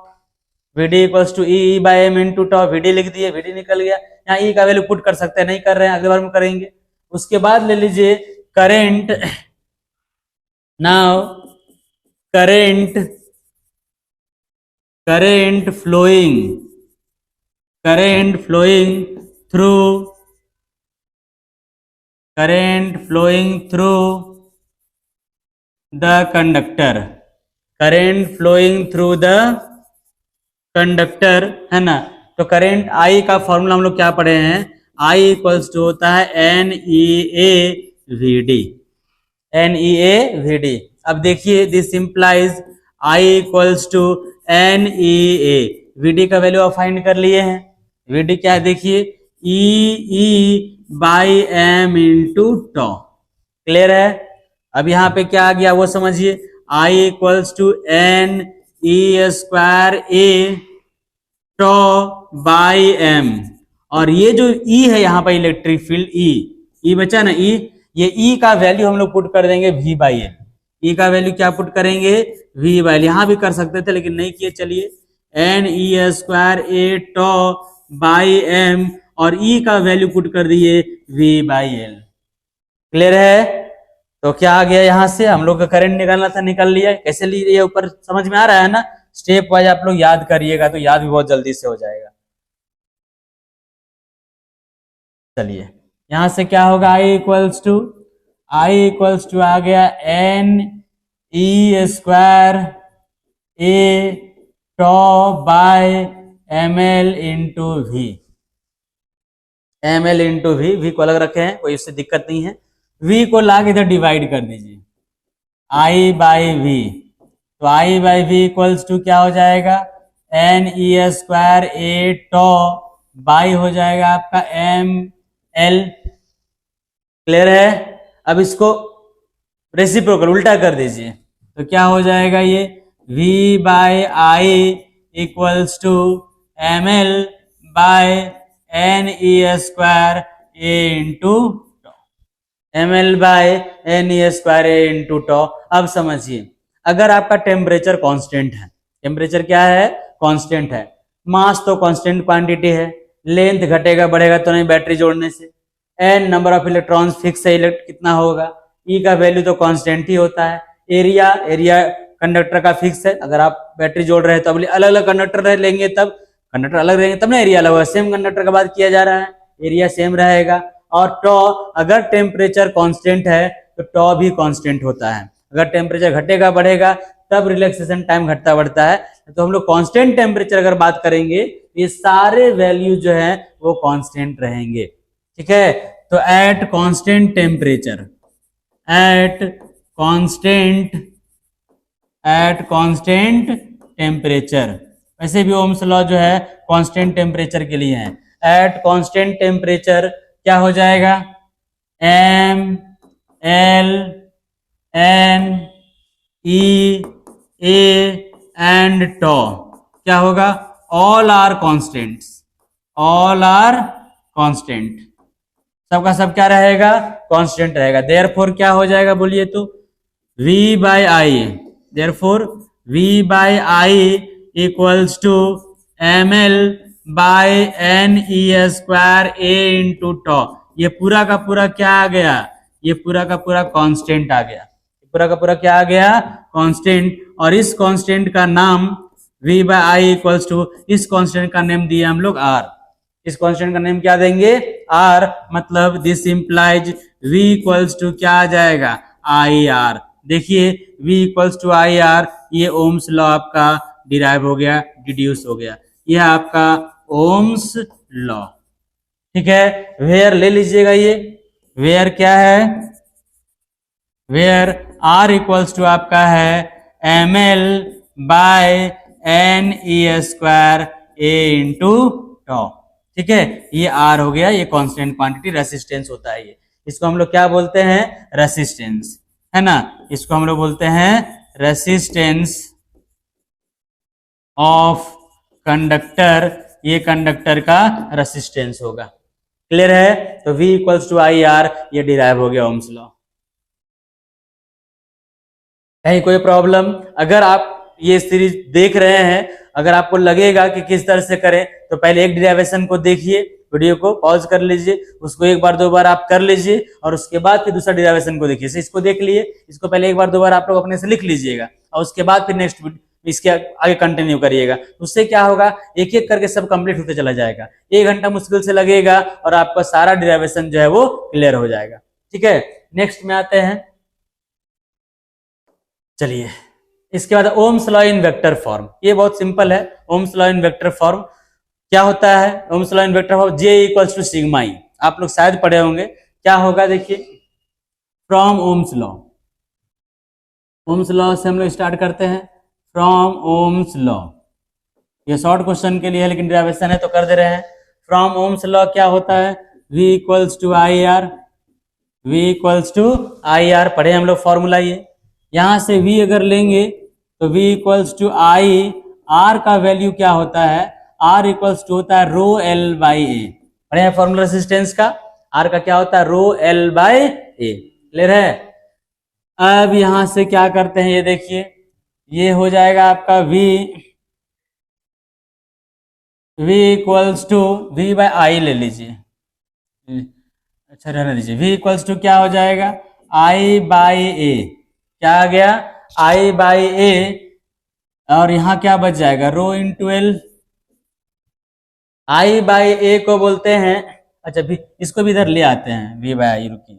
VD equals to E/m into tau. VD लिख दिए, VD निकल गया। यहाँ E का वैल्यू पुट कर सकते हैं, नहीं कर रहे हैं, अगले बार में करेंगे। उसके बाद ले लीजिए current, now current flowing through the conductor है ना। तो करंट I का फॉर्मूला हम लोग क्या पढ़े हैं, I इक्वल्स टू होता है NEA/VD। अब देखिए this implies I equals to NEA/VD का वैल्यू आप फाइंड कर लिए हैं। VD क्या है देखिए, E/m इंटू टॉ। क्लियर है? अब यहाँ पे क्या आ गया वो समझिए, I इक्वल्स टू NE² टॉ/m, और ये जो E है यहाँ पर इलेक्ट्रिक फील्ड E बचा ना, ये E का वैल्यू हम लोग पुट कर देंगे V/L। E का वैल्यू क्या पुट करेंगे, V/L। यहाँ भी कर सकते थे लेकिन नहीं किए। चलिए NE² टॉ/m और E का वैल्यू पुट कर दिए V/L। क्लियर है? तो क्या आ गया, यहाँ से हम लोग का करंट निकालना था, निकाल लिया। कैसे लिए ऊपर समझ में आ रहा है ना। स्टेप वाइज आप लोग याद करिएगा तो याद भी बहुत जल्दी से हो जाएगा। चलिए यहां से क्या होगा, I इक्वल्स टू आ गया NE² टॉ/ml इंटू V को अलग रखे हैं, कोई इससे दिक्कत नहीं है। V को लाके इधर डिवाइड कर दीजिए, I/V। तो I/V इक्वल्स टू क्या हो जाएगा, NE² टॉ/, हो जाएगा आपका ml। क्लियर है? अब इसको रेसिप्रोकल उल्टा कर दीजिए, तो क्या हो जाएगा, ये V/I equals to ml/NE² into ml/NE² टॉ। अब समझिए, अगर आपका टेम्परेचर कांस्टेंट है, टेम्परेचर क्या है, कांस्टेंट है, मास तो कांस्टेंट क्वांटिटी है, लेंथ घटेगा बढ़ेगा तो नहीं बैटरी जोड़ने से, n number of electrons fix है, कितना होगा, E का वैल्यू तो कांस्टेंट ही होता है, एरिया कंडक्टर का फिक्स है। अगर आप बैटरी जोड़ रहे हैं तो अलग अलग कंडक्टर लेंगे, तब कंडक्टर अलग रहेंगे तब ना एरिया अलग होगा। सेम कंडक्टर का बात किया जा रहा है, एरिया सेम रहेगा। और टॉ, अगर टेम्परेचर कांस्टेंट है तो टॉ भी कांस्टेंट होता है। अगर टेम्परेचर घटेगा बढ़ेगा तब रिलैक्सेशन टाइम घटता बढ़ता है। तो हम लोग कांस्टेंट टेम्परेचर अगर बात करेंगे ये सारे वैल्यू जो है वो कांस्टेंट रहेंगे। ठीक है, तो at constant temperature, at constant temperature, वैसे भी ओम्स लॉ जो है कांस्टेंट टेम्परेचर के लिए है। एट कांस्टेंट टेम्परेचर क्या हो जाएगा, M L N E A and tau क्या होगा, all are constants, all are constant, सबका सब क्या रहेगा, कांस्टेंट रहेगा। देयरफॉर क्या हो जाएगा बोलिए तो, V by I, therefore V by I equals to M L by N E square A into tau. ये पूरा का पूरा क्या आ गया, ये पूरा का पूरा कांस्टेंट आ गया, पूरा का पूरा क्या आ गया, कांस्टेंट। और इस कांस्टेंट का नाम V by I equals to, इस कांस्टेंट का नेम दिया हम लोग R। इस कांस्टेंट का नेम क्या देंगे, R, मतलब this implies V equals to क्या आ जाएगा, आई आर। देखिए V equals to I R, ये ओम्स लॉ आपका डिराइव हो गया, डिड्यूस हो गया, यह आपका ओम्स लॉ। ठीक है, वेयर ले लीजिएगा, ये वेयर क्या है, वेयर R इक्वल्स टू आपका है M L by N E square A into tau. ठीक है, ये R हो गया, ये कांस्टेंट क्वांटिटी रेसिस्टेंस होता है। ये इसको हम लोग क्या बोलते हैं, रेसिस्टेंस, है ना, इसको हम लोग बोलते हैं रेसिस्टेंस ऑफ कंडक्टर, ये कंडक्टर का रेसिस्टेंस होगा। क्लियर है, तो V equals to I R, ये डिराइव हो गया ओम्स लॉ। कहीं कोई प्रॉब्लम, अगर आप ये सीरीज देख रहे हैं, अगर आपको लगेगा कि किस तरह से करें तो पहले एक डिराइवेशन को देखिए, वीडियो को पॉज कर लीजिए, उसको एक बार दो बार आप कर लीजिए और उसके बाद फिर दूसरा डिराइवेशन को देखिए। इसको देख लिए, इसको पहले एक बार दो बार आप लोग अपने से लिख लीजिएगा और उसके बाद फिर नेक्स्ट इसके आगे कंटिन्यू करिएगा। उससे क्या होगा, एक एक करके सब कंप्लीट होते चला जाएगा, 1 घंटा मुश्किल से लगेगा और आपका सारा डिराइवेशन जो है वो क्लियर हो जाएगा। ठीक है, नेक्स्ट में आते हैं, चलिए इसके बाद Ohm's law in vector form. ये बहुत सिंपल है, Ohm's law in vector form क्या होता है, Ohm's law in vector form J equals to sigma E, आप लोग शायद पढ़े होंगे। क्या होगा देखिए, from Ohm's law, Ohm's law से हम लोग स्टार्ट करते हैं, फ्रॉम ओम्स लॉ, ये शॉर्ट क्वेश्चन के लिए है लेकिन डेरिवेशन है तो कर दे रहे हैं। फ्रॉम ओम्स लॉ क्या होता है, V equals to I R, V equals to I R, पढ़े हम लोग फॉर्मूला। ये यहां से V अगर लेंगे तो V equals to I, R का वैल्यू क्या होता है, R इक्वल्स टू होता है रो एल बाई ए, पढ़े हैं फॉर्मूला रेसिस्टेंस का, R का क्या होता है rho L by A. Clear है, अब यहां से क्या करते हैं, ये देखिए ये हो जाएगा आपका V equals to V by I ले लीजिए, अच्छा रहने दीजिए, V इक्वल्स टू क्या हो जाएगा, I बाई ए, क्या आ गया, I बाई ए, और यहां क्या बच जाएगा rho into L. I by ए को बोलते हैं, अच्छा भी इसको भी इधर ले आते हैं, V बाई आई, रुकिए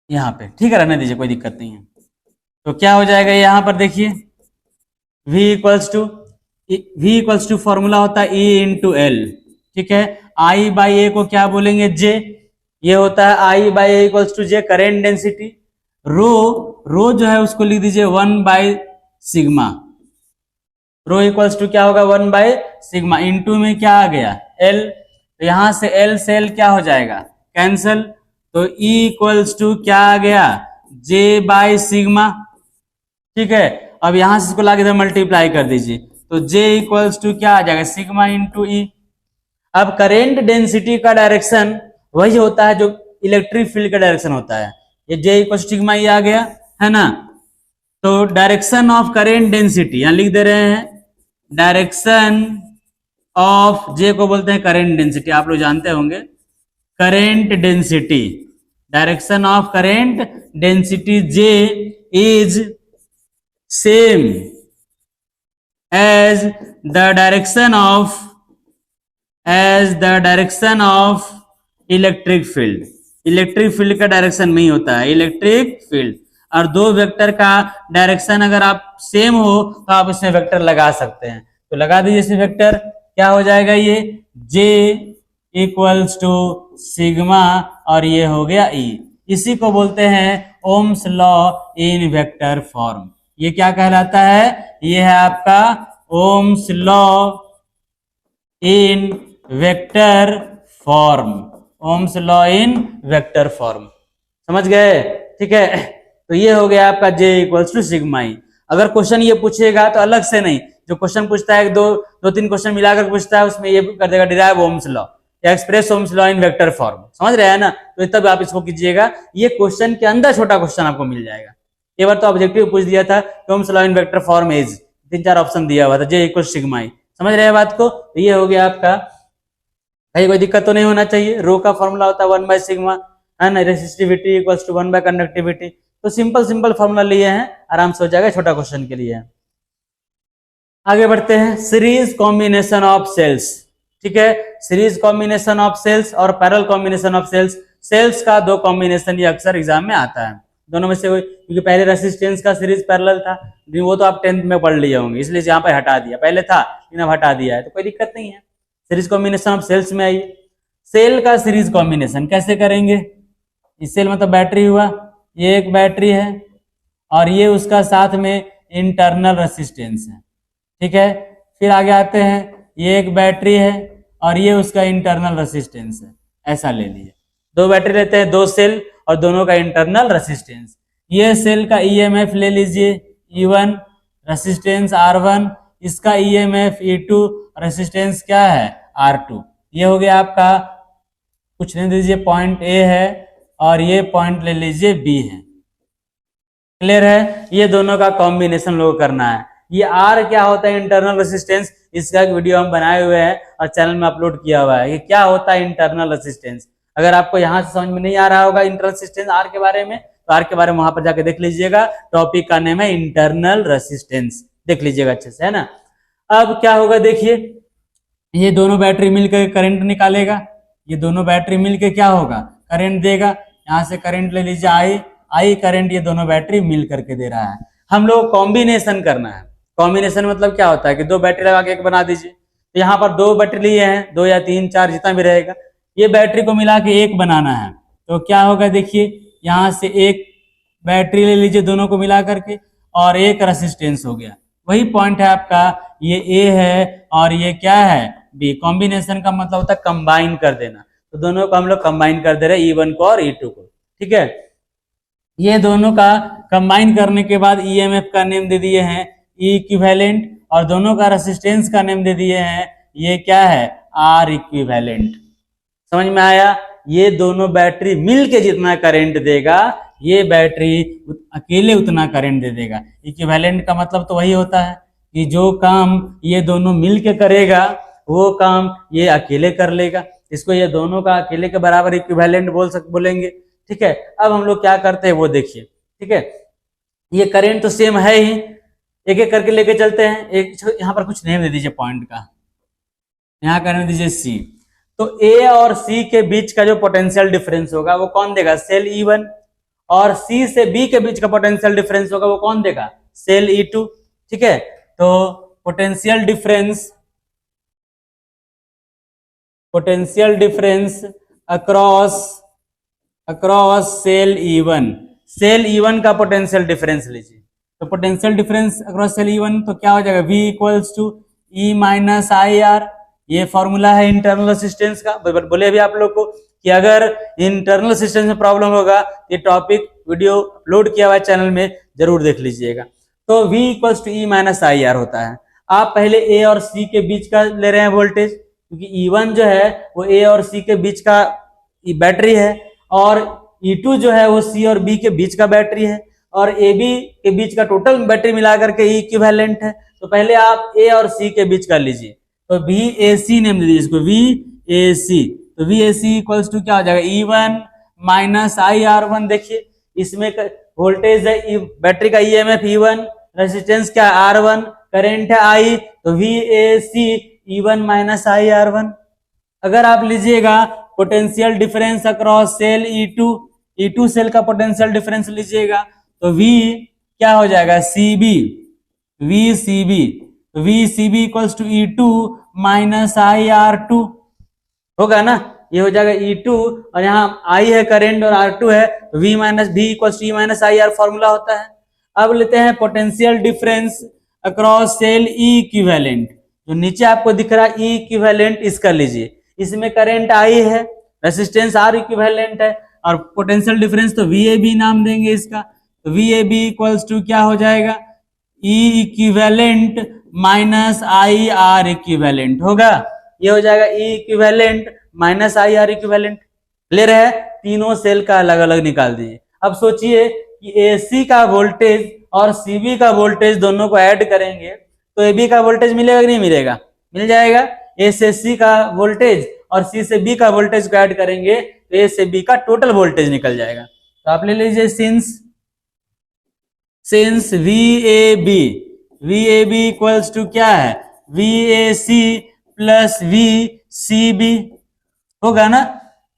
यहाँ पे, ठीक है रहने दीजिए, कोई दिक्कत नहीं है। तो क्या हो जाएगा यहां पर देखिए, V इक्वल्स टू फॉर्मूला होता है E इंटू एल। ठीक है, I बाई ए को क्या बोलेंगे, J, ये होता है I by A equals to J, current density. Rho जो है उसको लिख दीजिए 1 by sigma, rho equals to क्या होगा 1 बाई सिग्मा, इंटू में क्या आ गया L, तो यहां से L से L क्या हो जाएगा कैंसल, तो E इक्वल्स टू क्या आ गया J बाई सिग्मा। ठीक है, अब यहां से इसको लाके इधर मल्टीप्लाई कर दीजिए, तो J इक्वल्स टू क्या आ जाएगा सिग्मा इंटू ई। अब करेंट डेंसिटी का डायरेक्शन वही होता है जो इलेक्ट्रिक फील्ड का डायरेक्शन होता है, ये J इक्वल सिग्मा ई आ गया, है ना। तो डायरेक्शन ऑफ करेंट डेंसिटी यहां लिख दे रहे हैं, डायरेक्शन ऑफ J को बोलते हैं करेंट डेंसिटी, आप लोग जानते होंगे, current density, direction of current density J is same as the direction of electric field. Electric field का डायरेक्शन में ही होता है इलेक्ट्रिक फील्ड। और दो वेक्टर का डायरेक्शन अगर आप सेम हो तो आप इसमें वेक्टर लगा सकते हैं। तो लगा दीजिए इसमें वेक्टर, क्या हो जाएगा ये J इक्वल्स टू सिग्मा और ये हो गया E। इसी को बोलते हैं ohms law in vector form. ये क्या कहलाता है? ये है आपका ohms law in vector form. Ohms law in vector form, समझ गए? ठीक है, तो ये हो गया आपका J equals to sigma E. अगर क्वेश्चन ये पूछेगा तो अलग से नहीं, जो क्वेश्चन पूछता है दो तीन क्वेश्चन मिलाकर पूछता है उसमें ये कर देगा डिराइव ओम्स लॉ या express ohms law in vector form. समझ रहे हैं ना? तो तब आप इसको कीजिएगा, ये क्वेश्चन के अंदर छोटा क्वेश्चन आपको मिल जाएगा। एक बार तो ऑब्जेक्टिव पूछ दिया था ohms law in vector form is, 3-4 option दिया हुआ था, J इक्वल सिग्मा ई। समझ रहे हैं बात को? तो ये हो गया आपका, कोई दिक्कत तो नहीं होना चाहिए। रो का फॉर्मूला होता है 1 बाय सिग्मा, है ना, resistivity equals to 1 by conductivity. तो सिंपल फॉर्मूला लिए हैं, आराम से हो जाएगा, छोटा क्वेश्चन के लिए। आगे बढ़ते हैं, सीरीज कॉम्बिनेशन ऑफ सेल्स। ठीक है, सीरीज कॉम्बिनेशन ऑफ सेल्स और parallel combination of cells. Cells का दो कॉम्बिनेशन ये अक्सर एग्जाम में आता है, दोनों में से कोई, क्योंकि पहले रेसिस्टेंस का सीरीज पैरेलल था, वो तो आप 10th में पढ़ लिए होंगे, इसलिए यहाँ पर हटा दिया, पहले था लेकिन अब हटा दिया है, तो कोई दिक्कत नहीं है। सीरीज कॉम्बिनेशन ऑफ सेल्स में आइए, सेल का सीरीज कॉम्बिनेशन कैसे करेंगे? इस सेल मतलब बैटरी हुआ, ये एक बैटरी है और ये उसका साथ में इंटरनल रेसिस्टेंस है। ठीक है, फिर आगे आते हैं, ये एक बैटरी है और ये उसका इंटरनल रेसिस्टेंस है। ऐसा ले लिए, दो बैटरी लेते हैं, दो सेल और दोनों का इंटरनल रेसिस्टेंस। ये सेल का ईएमएफ ले लीजिए E1, रेसिस्टेंस R1, इसका ईएमएफ E2, रेसिस्टेंस क्या है R2। ये हो गया आपका, कुछ नहीं दीजिए, पॉइंट A है और ये पॉइंट ले लीजिए B है। क्लियर है? ये दोनों का कॉम्बिनेशन लोग करना है। ये R क्या होता है? Internal resistance. इसका एक वीडियो हम बनाए हुए हैं और चैनल में अपलोड किया हुआ है, ये क्या होता है इंटरनल रेसिस्टेंस। अगर आपको यहाँ से समझ में नहीं आ रहा होगा इंटरनल रेसिस्टेंस R के बारे में, तो R के बारे में वहां पर जाके देख लीजिएगा, टॉपिक का नेम है इंटरनल रेसिस्टेंस, देख लीजिएगा अच्छे से, है ना। अब क्या होगा देखिए, ये दोनों बैटरी मिलकर करंट निकालेगा, ये दोनों बैटरी मिलकर क्या होगा? करंट देगा। यहाँ से करंट ले लीजिए आई करंट, ये दोनों बैटरी मिल करके दे रहा है। हम लोग कॉम्बिनेशन करना है। कॉम्बिनेशन मतलब क्या होता है कि दो बैटरी लगा के एक बना दीजिए। तो यहाँ पर दो बैटरी लिए हैं, 2 या 3 4 जितना भी रहेगा, ये बैटरी को मिला के एक बनाना है। तो क्या होगा देखिए, यहाँ से एक बैटरी ले लीजिए दोनों को मिला करके और एक रेसिस्टेंस हो गया, वही पॉइंट है आपका, ये A है और ये क्या है B। कॉम्बिनेशन का मतलब होता है कंबाइन कर देना, तो दोनों को हम लोग कंबाइन कर दे रहे हैं, E1 को और E2 को। ठीक है, ये दोनों का कंबाइन करने के बाद ईएमएफ का नेम दे दिए हैं E इक्विवेलेंट और दोनों का रेसिस्टेंस का नेम दे दिए हैं, ये क्या है R इक्विवेलेंट। समझ में आया? ये दोनों बैटरी मिलके जितना करंट देगा, ये बैटरी अकेले उतना करंट दे देगा। इक्विवेलेंट का मतलब तो वही होता है कि जो काम ये दोनों मिलके करेगा वो काम ये अकेले कर लेगा, इसको ये दोनों का अकेले के बराबर इक्विवेलेंट बोलेंगे। ठीक है, अब हम लोग क्या करते हैं वो देखिए। ठीक है, ये करंट तो सेम है ही, एक एक करके लेके चलते हैं। एक यहाँ पर कुछ नेम दे दीजिए पॉइंट का, यहाँ करने दीजिए C। तो A और C के बीच का जो पोटेंशियल डिफरेंस होगा वो कौन देगा? Cell E1। और C से B के बीच का पोटेंशियल डिफरेंस होगा वो कौन देगा? Cell E2। ठीक है, तो potential difference across cell E1। Cell E1 का पोटेंशियल डिफरेंस लीजिए, तो potential difference across cell E1 तो क्या हो जाएगा? V equals to E minus IR। ये फॉर्मूला है इंटरनल रेसिस्टेंस का। बोले अभी आप लोग को कि अगर इंटरनल रेसिस्टेंस में प्रॉब्लम होगा, ये टॉपिक वीडियो अपलोड किया हुआ है चैनल में, जरूर देख लीजिएगा। तो V equals to E minus IR होता है। आप पहले A और C के बीच का ले रहे हैं वोल्टेज, क्योंकि E1 जो है वो A और C के बीच का बैटरी है और E2 जो है वो C और B के बीच का बैटरी है और AB के बीच का टोटल बैटरी मिला करके E इक्विवेलेंट है। तो पहले आप A और C के बीच का लीजिए, तो VAC नेम दे दीजिए इसको, VAC। तो VAC इक्वल्स टू क्या हो जाएगा? E1 minus IR1। देखिए इसमें वोल्टेज है, बैटरी का EMF E1, रेसिस्टेंस क्या है R1 करंट है आई, तो VAC E1 माइनस आई R1। अगर आप लीजिएगा potential difference across cell E2 cell का पोटेंशियल डिफरेंस लीजिएगा, तो V क्या हो जाएगा VCB equals to E2 minus I R2 होगा ना, ये हो जाएगा E2 और यहाँ I है करंट और R2 है, तो V equals to E minus I R formula होता है। अब लेते हैं potential difference across cell E equivalent, जो नीचे आपको दिख रहा है E इक्विवेलेंट, इसका लीजिए। इसमें करंट I है, रेसिस्टेंस R इक्विवेलेंट है, और पोटेंशियल डिफरेंस तो VAB नाम देंगे इसका, तो VAB इक्वल्स टू क्या हो जाएगा E equivalent minus I R equivalent होगा। ये हो जाएगा E equivalent minus I R equivalent. Clear है, तीनों सेल का अलग अलग निकाल दीजिए। अब सोचिए कि AC का वोल्टेज और CB का वोल्टेज दोनों को ऐड करेंगे तो AB का वोल्टेज मिलेगा कि नहीं मिलेगा, मिल जाएगा। A से C का वोल्टेज और C से B का वोल्टेज को ऐड करेंगे तो A से B का टोटल वोल्टेज निकल जाएगा। तो आप ले लीजिए सिंस VAB इक्वल्स टू क्या है VAC प्लस VCB होगा ना।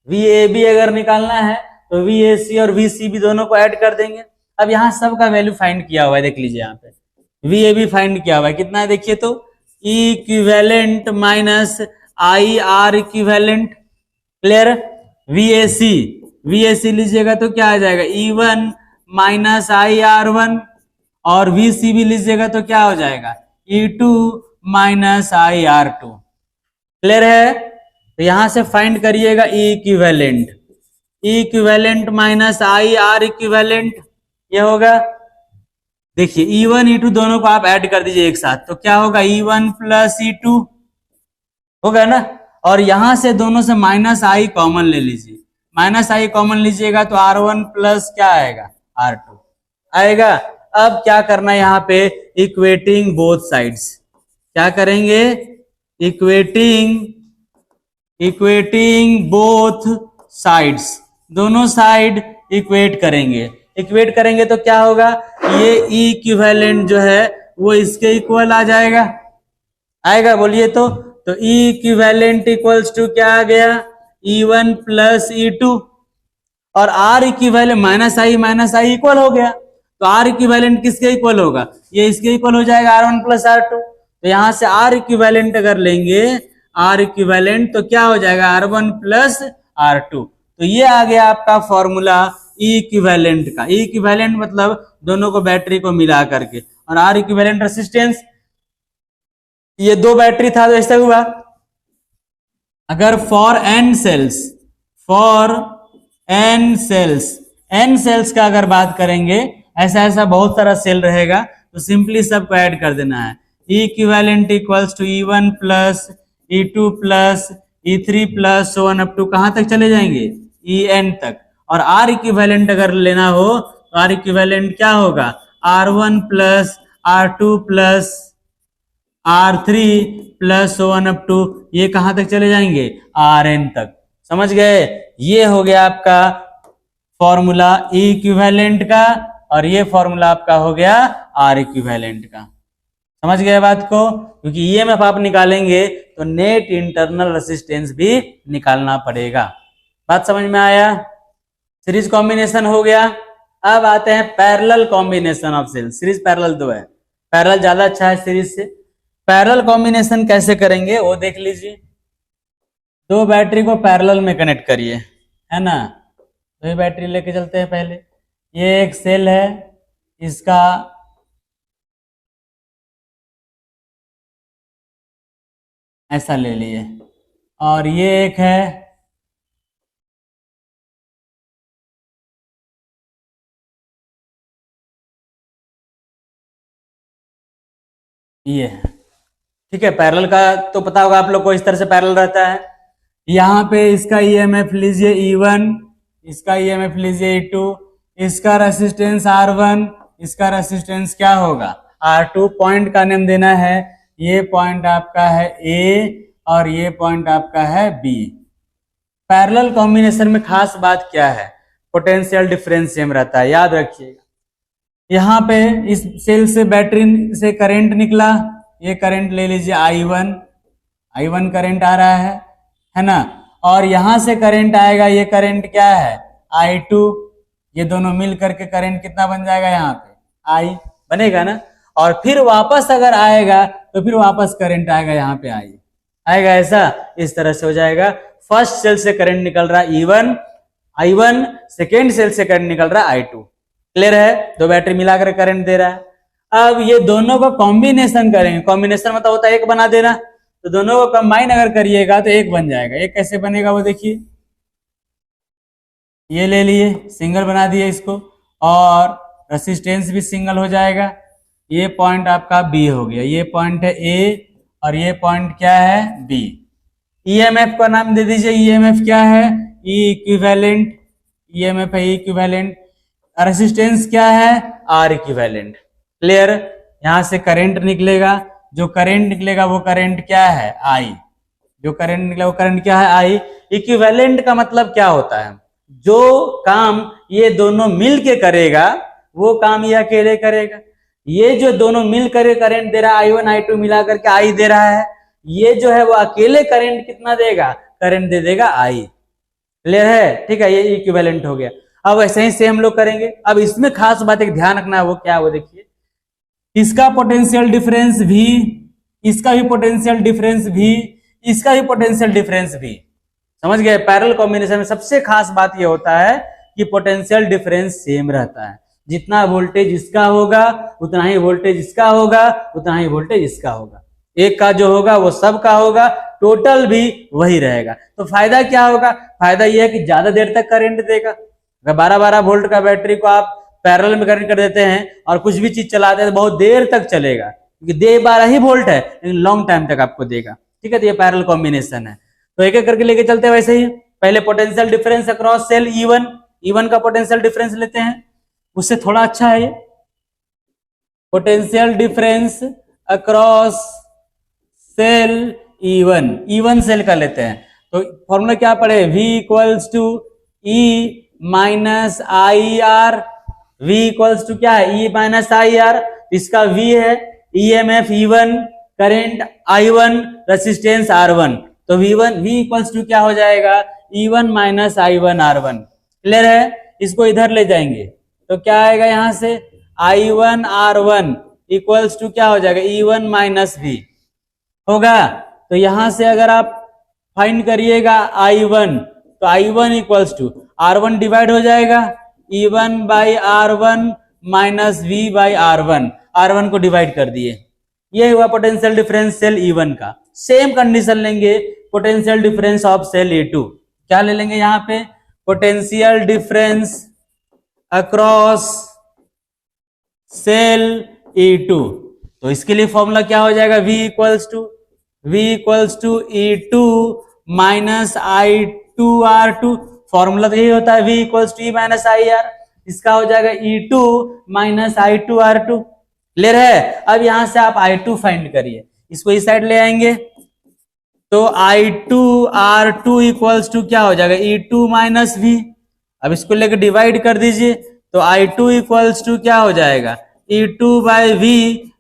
VAB अगर निकालना है तो VAC और VCB दोनों को ऐड कर देंगे। अब यहाँ सबका वैल्यू फाइंड किया हुआ है, देख लीजिए यहाँ पे VAB फाइंड किया हुआ है, कितना है देखिए तो E equivalent minus I R equivalent. Clear. VAC लीजिएगा तो क्या आ जाएगा E1 माइनस आई R1, और VCB लीजिएगा तो क्या हो जाएगा E2 minus I R2। Clear है, तो यहां से फाइंड करिएगा E equivalent minus I R equivalent, ये होगा। देखिए E1 E2 दोनों को आप ऐड कर दीजिए एक साथ, तो क्या होगा E1 प्लस E2 होगा ना। और यहां से दोनों से माइनस आई कॉमन ले लीजिए, माइनस आई कॉमन लीजिएगा तो R1 प्लस क्या आएगा R2 आएगा। अब क्या करना है यहाँ पे, इक्वेटिंग बोथ साइड्स। क्या करेंगे, इक्वेटिंग बोथ साइड्स, दोनों साइड इक्वेट करेंगे तो क्या होगा, ये E इक्विवेलेंट जो है वो इसके इक्वल आ जाएगा, आएगा बोलिए तो E इक्विवेलेंट इक्वल्स टू क्या आ गया E1 प्लस E2, और R equivalent minus I equal हो गया, तो R इक्विवेलेंट किसके इक्वल होगा, ये इसके इक्वल हो जाएगा R1 प्लस R2। तो यहां से R इक्विवेलेंट अगर लेंगे, R इक्विवेलेंट तो क्या हो जाएगा R1 प्लस R2। तो ये आ गया आपका फॉर्मूला E इक्विवेलेंट का। E इक्विवेलेंट मतलब दोनों को बैटरी को मिला करके, और R इक्विवेलेंट रेसिस्टेंस, ये दो बैटरी था तो ऐसा हुआ। अगर फॉर n सेल्स का अगर बात करेंगे, ऐसा बहुत सारा सेल रहेगा तो सिंपली सबको ऐड कर देना है। E equivalent equals to E1 plus E2 plus E3 plus so on up to कहां तक चले जाएंगे En तक। और R इक्विवेलेंट अगर लेना हो तो R इक्विवेलेंट क्या होगा R1 plus R2 plus R3 plus so on up to, ये कहां तक चले जाएंगे Rn तक। समझ गए, ये हो गया आपका फॉर्मूला E इक्विवेलेंट का, और ये फॉर्मूला आपका हो गया R इक्विवेलेंट का। समझ गए बात को, क्योंकि EMF आप निकालेंगे तो नेट इंटरनल रेसिस्टेंस भी निकालना पड़ेगा। बात समझ में आया। सीरीज कॉम्बिनेशन हो गया। अब आते हैं parallel combination of cell. Series parallel दो है, पैरेलल ज्यादा अच्छा है सीरीज से। पैरेलल कॉम्बिनेशन कैसे करेंगे वो देख लीजिए। दो बैटरी को पैरेलल में कनेक्ट करिए, है ना। तो ये बैटरी लेके चलते हैं पहले। ये एक सेल है, इसका ऐसा ले लिए, और ये एक है, ये है। ठीक है, पैरेलल का तो पता होगा आप लोग को, इस तरह से पैरेलल रहता है। यहाँ पे इसका EMF लीजिए E1, इसका EMF लीजिए E2, इसका रेसिस्टेंस R1, इसका रेसिस्टेंस क्या होगा R2। पॉइंट का नेम देना है, ये पॉइंट आपका है A और ये पॉइंट आपका है B। पैरेलल कॉम्बिनेशन में खास बात क्या है, पोटेंशियल डिफरेंस सेम रहता है, याद रखिएगा। यहाँ पे इस सेल से बैटरी से करंट निकला, ये करंट ले लीजिए I1 करंट आ रहा है ना। और यहां से करंट आएगा, ये करंट क्या है I2, ये दोनों मिल करके करंट कितना बन जाएगा यहाँ पे I बनेगा ना। और फिर वापस अगर आएगा तो फिर वापस करंट आएगा यहाँ पे I आएगा, ऐसा इस तरह से हो जाएगा। फर्स्ट सेल से करंट निकल रहा है I1, सेकेंड सेल से करंट निकल रहा है I2। क्लियर है, दो बैटरी मिलाकर करंट दे रहा है। अब ये दोनों का कॉम्बिनेशन करेंगे, कॉम्बिनेशन मतलब होता है एक बना देना, तो दोनों को कंबाइन अगर करिएगा तो एक बन जाएगा। एक कैसे बनेगा वो देखिए, ये ले लिए सिंगल बना दिए इसको, और रेसिस्टेंस भी सिंगल हो जाएगा। ये पॉइंट आपका बी हो गया, ये पॉइंट है ए और ये पॉइंट क्या है बी। ईएमएफ का नाम दे दीजिए, ईएमएफ क्या है ई इक्विवेलेंट, ईएमएफ है ई इक्विवेलेंट। रेसिस्टेंस क्या है आर इक्विवेलेंट। क्लियर, यहां से करंट निकलेगा, जो करंट निकलेगा वो करंट क्या है आई, जो करंट निकलेगा वो करंट क्या है आई। इक्विवेलेंट का मतलब क्या होता है, जो काम ये दोनों मिल के करेगा वो काम ये अकेले करेगा। ये जो दोनों मिल कर करंट दे रहा है I1 I2 मिला करके आई दे रहा है, ये जो है वो अकेले करंट कितना देगा, करंट दे देगा आई। क्लियर है, ठीक है, ये इक्विवेलेंट हो गया। अब ऐसे ही से हम लोग करेंगे। अब इसमें खास बात एक ध्यान रखना है, वो क्या है वो देखिए, इसका पोटेंशियल डिफरेंस भी, इसका भी पोटेंशियल डिफरेंस भी, इसका भी पोटेंशियल डिफरेंस भी। समझ गए, पैरेलल कॉम्बिनेशन में सबसे खास बात ये होता है कि पोटेंशियल डिफरेंस सेम रहता है। जितना वोल्टेज इसका होगा उतना ही वोल्टेज इसका होगा, उतना ही वोल्टेज इसका होगा। एक का जो होगा वो सब का होगा, टोटल भी वही रहेगा। तो फायदा क्या होगा, फायदा यह है कि ज्यादा देर तक करंट देगा। अगर 12-12 वोल्ट का बैटरी को आप पैरेलल में कनेक्ट कर देते हैं और कुछ भी चीज चलाते हैं तो बहुत देर तक चलेगा, क्योंकि दे 12 ही वोल्ट है लेकिन लॉन्ग टाइम तक आपको देगा। ठीक है, तो ये पैरेलल कॉम्बिनेशन है। तो एक एक करके लेके चलते हैं वैसे ही। पहले potential difference across cell E1 का पोटेंशियल डिफरेंस लेते हैं, उससे थोड़ा अच्छा है ये। Potential difference across cell E1 cell का लेते हैं। तो फॉर्मूला क्या पड़े, V equals to E minus I R. V equals to क्या है, E माइनस आई आर, इसका V है EMF E1, current I1, resistance R1। तो V इक्वल्स टू क्या हो जाएगा, E1 minus I1 R1। Clear है, इसको इधर ले जाएंगे तो क्या आएगा, यहां से I1 R1 इक्वल्स टू क्या हो जाएगा, E1 माइनस V होगा। तो यहां से अगर आप फाइंड करिएगा I1, तो I1 equals to R1 divide हो जाएगा, E1 by R1 minus V by R1 को डिवाइड कर दिए। ये हुआ पोटेंशियल डिफरेंस सेल E1 का। सेम कंडीशन लेंगे potential difference of cell E2। क्या ले लेंगे यहाँ पे, potential difference across cell E2। तो इसके लिए फॉर्मूला क्या हो जाएगा, V equals to E2 minus I2 R2। Formula तो यही होता है, V equals to E minus I R. इसका हो जाएगा E2 minus I2 R2। Clear है। अब यहां से आप I2 फाइंड करिए, इसको इस साइड ले आएंगे तो I2 R2 इक्वल्स टू क्या हो जाएगा, E2 माइनस V। अब इसको लेकर डिवाइड कर दीजिए तो I2 इक्वल्स टू क्या हो जाएगा, E2 by V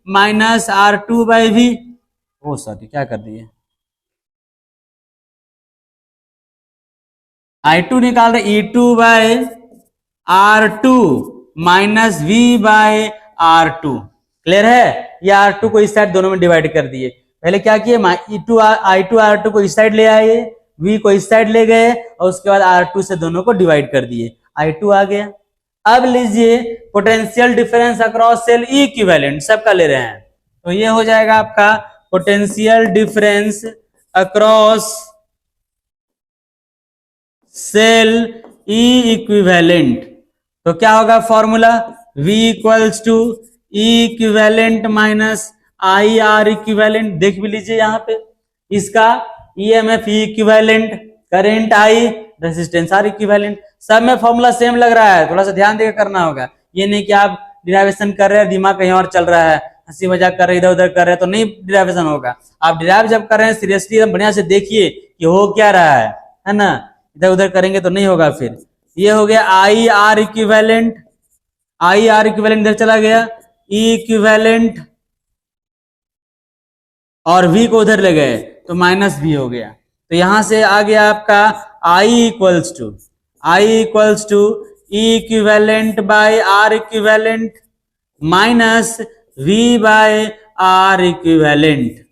minus R2 by V। Oh sorry, क्या कर दिए, I2 निकाल रहे E2 by R2 minus V by R2। Clear है, ये R2 को इस साइड दोनों में डिवाइड कर दिए। पहले क्या किए, I2 R2 को इस साइड ले आए, V को इस साइड ले गए और उसके बाद R2 से दोनों को डिवाइड कर दिए, I2 आ गया। अब लीजिए potential difference across cell E equivalent, सबका ले रहे हैं, तो ये हो जाएगा आपका potential difference across cell E equivalent. तो क्या होगा formula, V equals to E equivalent minus I R equivalent. देख भी लीजिए यहाँ पे, इसका EMF E इक्विवेलेंट, current I, resistance R equivalent. सब में फॉर्मूला सेम लग रहा है, थोड़ा सा ध्यान देकर करना होगा। ये नहीं कि आप डिराइवेशन कर रहे हैं दिमाग कहीं और चल रहा है, हंसी मजाक कर रहे हैं इधर उधर कर रहे हैं तो नहीं डिराइवेशन होगा। आप डिराइव जब कर रहे हैं सीरियसली एकदम बढ़िया से देखिए कि हो क्या रहा है ना, इधर उधर करेंगे तो नहीं होगा। फिर ये हो गया आई आर इक्विवेलेंट आई आर इक्विवेलेंट इधर चला गया, ई इक्विवेलेंट और v को उधर ले गए तो माइनस v हो गया। तो यहां से आ गया आपका I equals to E equivalent by R equivalent minus v by R equivalent.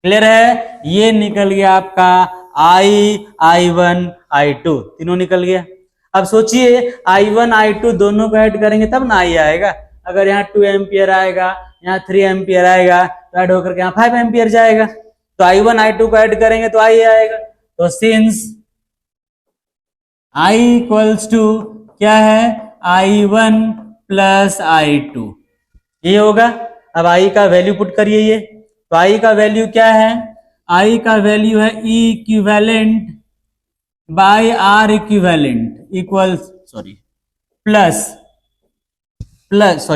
Clear है? ये निकल गया आपका I1 I2 तीनों निकल गया। अब सोचिए I1 I2 दोनों को ऐड करेंगे तब ना I आएगा। अगर यहाँ 2 एम्पियर आएगा, यहाँ 3 एम्पियर आएगा तो ऐड होकर के यहाँ 5 एम्पियर जाएगा। तो I1 I2 को ऐड करेंगे तो I आएगा। तो सिंस I इक्वल्स टू क्या है, I1 प्लस I2 ये होगा। अब I का वैल्यू पुट करिए ये, तो I का वैल्यू क्या है, I का वैल्यू है E equivalent by R equivalent equals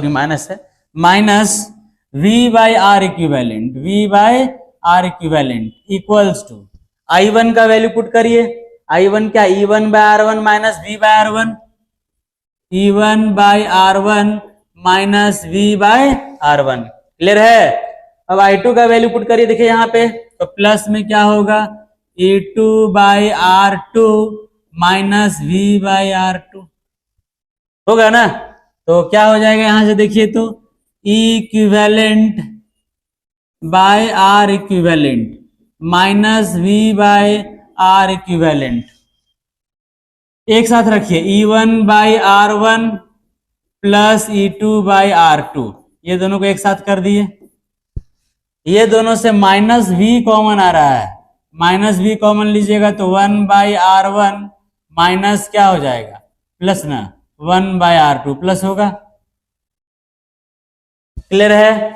minus है, minus V by R equivalent equals to I1 का वैल्यू पुट करिए। I1 क्या, E1 by R1 minus V by R1, E1 by R1 minus V by R1। Clear है? अब I2 का value put करिए, देखिए यहाँ पे तो प्लस में क्या होगा, E2 by R2 minus V by R2 होगा ना। तो क्या हो जाएगा यहां से देखिए तो E equivalent by R equivalent minus V by R equivalent एक साथ रखिए, E1 by R1 plus E2 by R2 ये दोनों को एक साथ कर दिए। ये दोनों से माइनस V कॉमन आ रहा है, माइनस V कॉमन लीजिएगा तो 1 बाय R1 माइनस क्या हो जाएगा, प्लस ना 1 बाय R2 प्लस होगा। क्लियर है?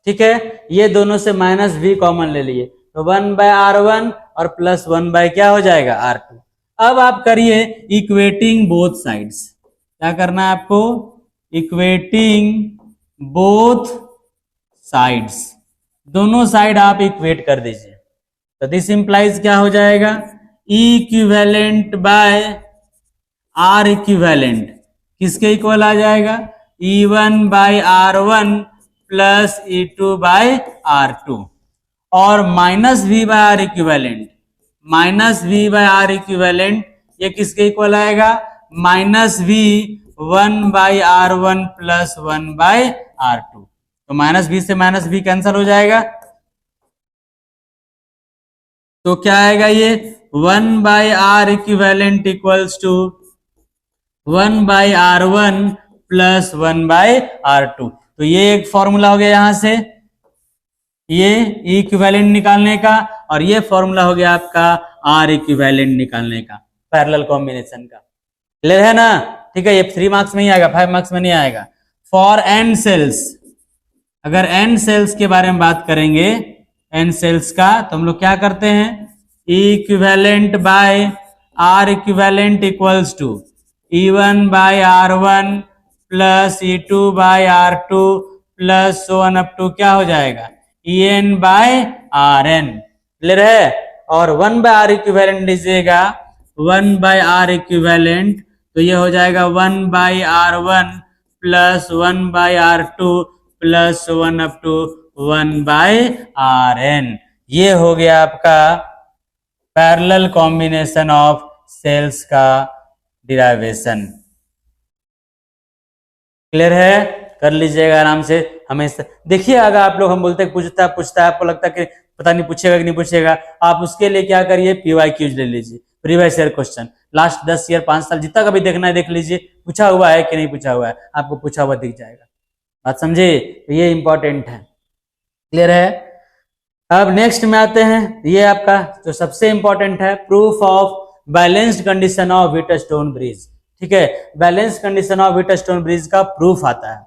ठीक है, ये दोनों से माइनस V कॉमन ले लिए तो 1 बाय R1 और प्लस 1 बाय क्या हो जाएगा R2। अब आप करिए इक्वेटिंग बोथ साइड्स। क्या करना है आपको, इक्वेटिंग बोथ साइड्स, दोनों साइड आप इक्वेट कर दीजिए। तो दिस इंप्लाइज क्या हो जाएगा, E equivalent by R equivalent किसके इक्वल आ जाएगा, E1 by R1 plus E2 by R2 और minus V by R equivalent, minus V by R equivalent ये किसके इक्वल आएगा, minus V 1 by R1 plus 1 by R2। तो minus V से minus V cancel हो जाएगा, तो क्या आएगा ये 1 by R equivalent equals to 1 by R1 plus 1 by R2। तो ये एक फॉर्मूला हो गया यहां से ये इक्विवेलेंट निकालने का, और ये फॉर्मूला हो गया आपका R इक्विवेलेंट निकालने का, पैरेलल कॉम्बिनेशन का। क्लियर है ना? ठीक है, ये 3 मार्क्स में ही आएगा, 5 मार्क्स में नहीं आएगा। फॉर n सेल्स, अगर n सेल्स के बारे में बात करेंगे, n सेल्स का, तो हम लोग क्या करते हैं, E equivalent by R equivalent equals to E1 by R1 plus E2 by R2 plus so on up to क्या हो जाएगा, En बाय Rn। क्लियर है? और 1 बाय R इक्विवेलेंट लीजिएगा, 1 बाय R इक्विवेलेंट तो ये हो जाएगा 1 by R1 plus 1 by R2 plus 1 up to 1 by Rn। ये हो गया आपका पैरेलल कॉम्बिनेशन ऑफ सेल्स का डिराइवेशन। क्लियर है? कर लीजिएगा आराम से। हमेशा देखिए, अगर आप लोग हम बोलते हैं पूछता है आपको लगता है कि पता नहीं पूछेगा कि नहीं पूछेगा, आप उसके लिए क्या करिए, PYQs ले लीजिए, previous year question, last 10 year 5 साल जितना कभी देखना है देख लीजिए, पूछा हुआ है कि नहीं पूछा हुआ है, आपको पूछा हुआ दिख जाएगा। बात समझे? तो ये इंपॉर्टेंट है। क्लियर है? अब नेक्स्ट में आते हैं, ये आपका जो सबसे इंपॉर्टेंट है, proof of balanced condition of Wheatstone bridge. ठीक है, balance condition of Wheatstone bridge का प्रूफ आता है,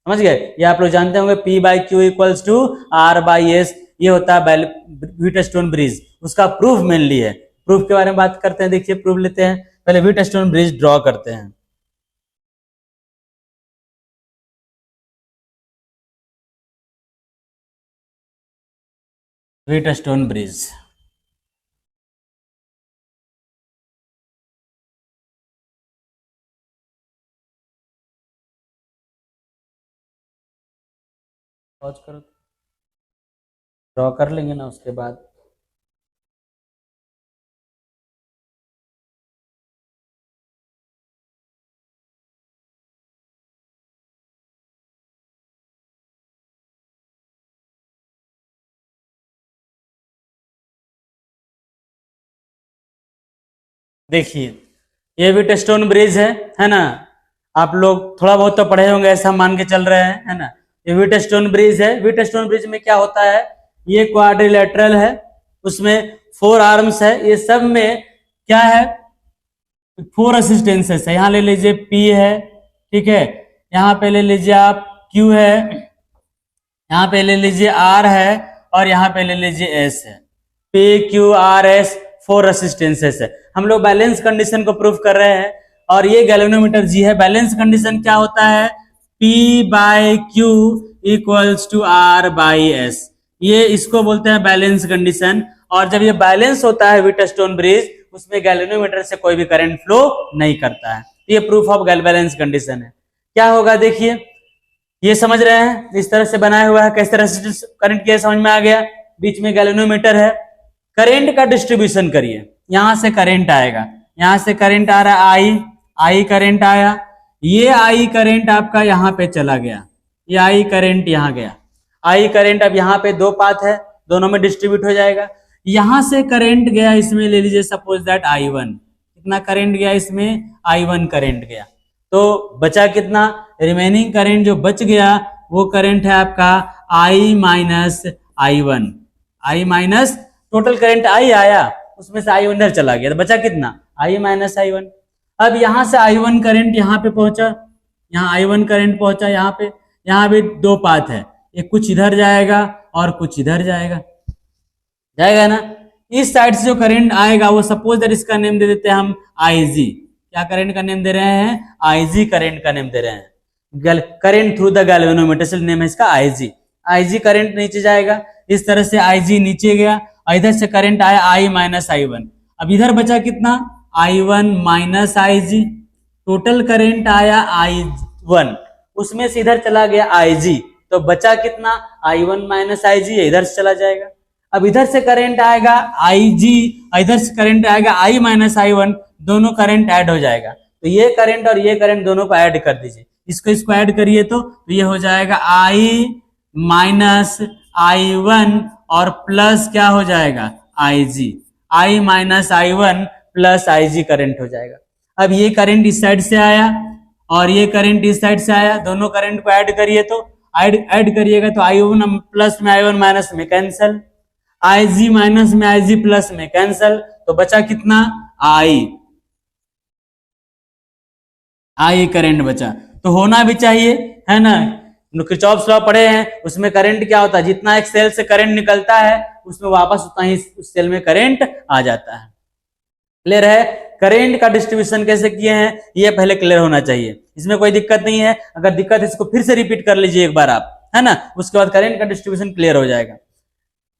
समझ गए? ये आप लोग जानते होंगे, P by Q equals to R by S, ये होता है व्हीटस्टोन ब्रिज, उसका प्रूफ मेनली है। प्रूफ के बारे में बात करते हैं, देखिए प्रूफ लेते हैं, पहले व्हीटस्टोन ब्रिज ड्रॉ करते हैं। व्हीटस्टोन ब्रिज, पॉज करो, ड्रॉ कर लेंगे ना उसके बाद। देखिए ये व्हीटस्टोन ब्रिज है ना। आप लोग थोड़ा बहुत तो पढ़े होंगे, ऐसा मान के चल रहे हैं, है ना। ये व्हीटस्टोन ब्रिज है। व्हीटस्टोन ब्रिज में क्या होता है, ये क्वाड्रिलेटरल है, उसमें 4 आर्म्स है। ये सब में क्या है, 4 असिस्टेंसेस है। यहाँ ले लीजिए P है, ठीक है, यहाँ पे ले लीजिए आप Q है, यहाँ पे ले लीजिए R है, और यहाँ पे ले लीजिए S है। P Q R S 4 असिस्टेंसेस है। हम लोग बैलेंस कंडीशन को प्रूफ कर रहे हैं, और ये गैल्वेनोमीटर G है। बैलेंस कंडीशन क्या होता है, P by Q equals to R by S। ये इसको बोलते हैं बैलेंस कंडीशन। और जब ये बैलेंस होता है व्हीटस्टोन ब्रिज, उसमें गैल्वेनोमीटर से कोई भी करंट फ्लो नहीं करता है। ये प्रूफ ऑफ बैलेंस कंडीशन है। क्या होगा देखिए, ये समझ रहे हैं, इस तरह से बनाया हुआ है, किस तरह से करंट किया समझ में आ गया। बीच में गैल्वेनोमीटर है। करंट का डिस्ट्रीब्यूशन करिए, यहां से करंट आएगा, यहां से करंट आ रहा है आई करंट आया, ये आई करंट आपका यहां पे चला गया, ये आई करंट यहां गया। आई करंट अब यहाँ पे 2 पाथ है, दोनों में डिस्ट्रीब्यूट हो जाएगा। यहां से करंट गया इसमें, ले लीजिए सपोज दैट I1, कितना करंट गया इसमें, I1 करंट गया। तो बचा कितना, रिमेनिंग करंट जो बच गया वो करंट है आपका I minus I1। I minus total current I आया, उसमें से I1 इधर चला गया, तो बचा कितना, I माइनस I1। अब यहां से I1 करंट यहाँ पे पहुंचा, यहाँ I1 करंट पहुंचा यहाँ पे, यहाँ भी 2 पाथ है, एक कुछ इधर जाएगा और कुछ इधर जाएगा, जाएगा ना। इस साइड से जो करंट आएगा वो सपोज दैट इसका नेम दे देते हैं हम IG। क्या करंट का नेम दे रहे हैं, IG करंट का नेम दे रहे हैं। Current through the galvanometer name है इसका IG। IG करंट नीचे जाएगा, इस तरह से IG नीचे गया, इधर से करंट आया I माइनस I1। अब इधर बचा कितना, I1 minus IG, total current आया I1, उसमें से इधर चला गया IG, तो बचा कितना, I1 माइनस IG, इधर से चला जाएगा। अब इधर से करंट आएगा IG, इधर से करंट आएगा I माइनस I1, दोनों करंट ऐड हो जाएगा। तो ये करंट और ये करंट दोनों को ऐड कर दीजिए, इसको ऐड करिए तो ये हो जाएगा I माइनस I1 और प्लस क्या हो जाएगा IG, I minus I1 plus IG current हो जाएगा। अब ये करंट इस साइड से आया और ये करंट इस साइड से आया, दोनों करंट को ऐड करिए तो ऐड करिएगा तो I1 प्लस में I1 माइनस में कैंसल, IG माइनस में IG प्लस में कैंसल, तो बचा कितना, I करंट बचा। तो होना भी चाहिए, है ना। किरचॉफ्स लॉ पढ़े हैं, उसमें करंट क्या होता है, जितना एक सेल से करंट निकलता है उसमें वापस उतना ही उस सेल में करंट आ जाता है। क्लियर है, करंट का डिस्ट्रीब्यूशन कैसे किए हैं ये पहले क्लियर होना चाहिए, इसमें कोई दिक्कत नहीं है। अगर दिक्कत है इसको फिर से रिपीट कर लीजिए एक बार आप, है ना, उसके बाद करंट का डिस्ट्रीब्यूशन क्लियर हो जाएगा।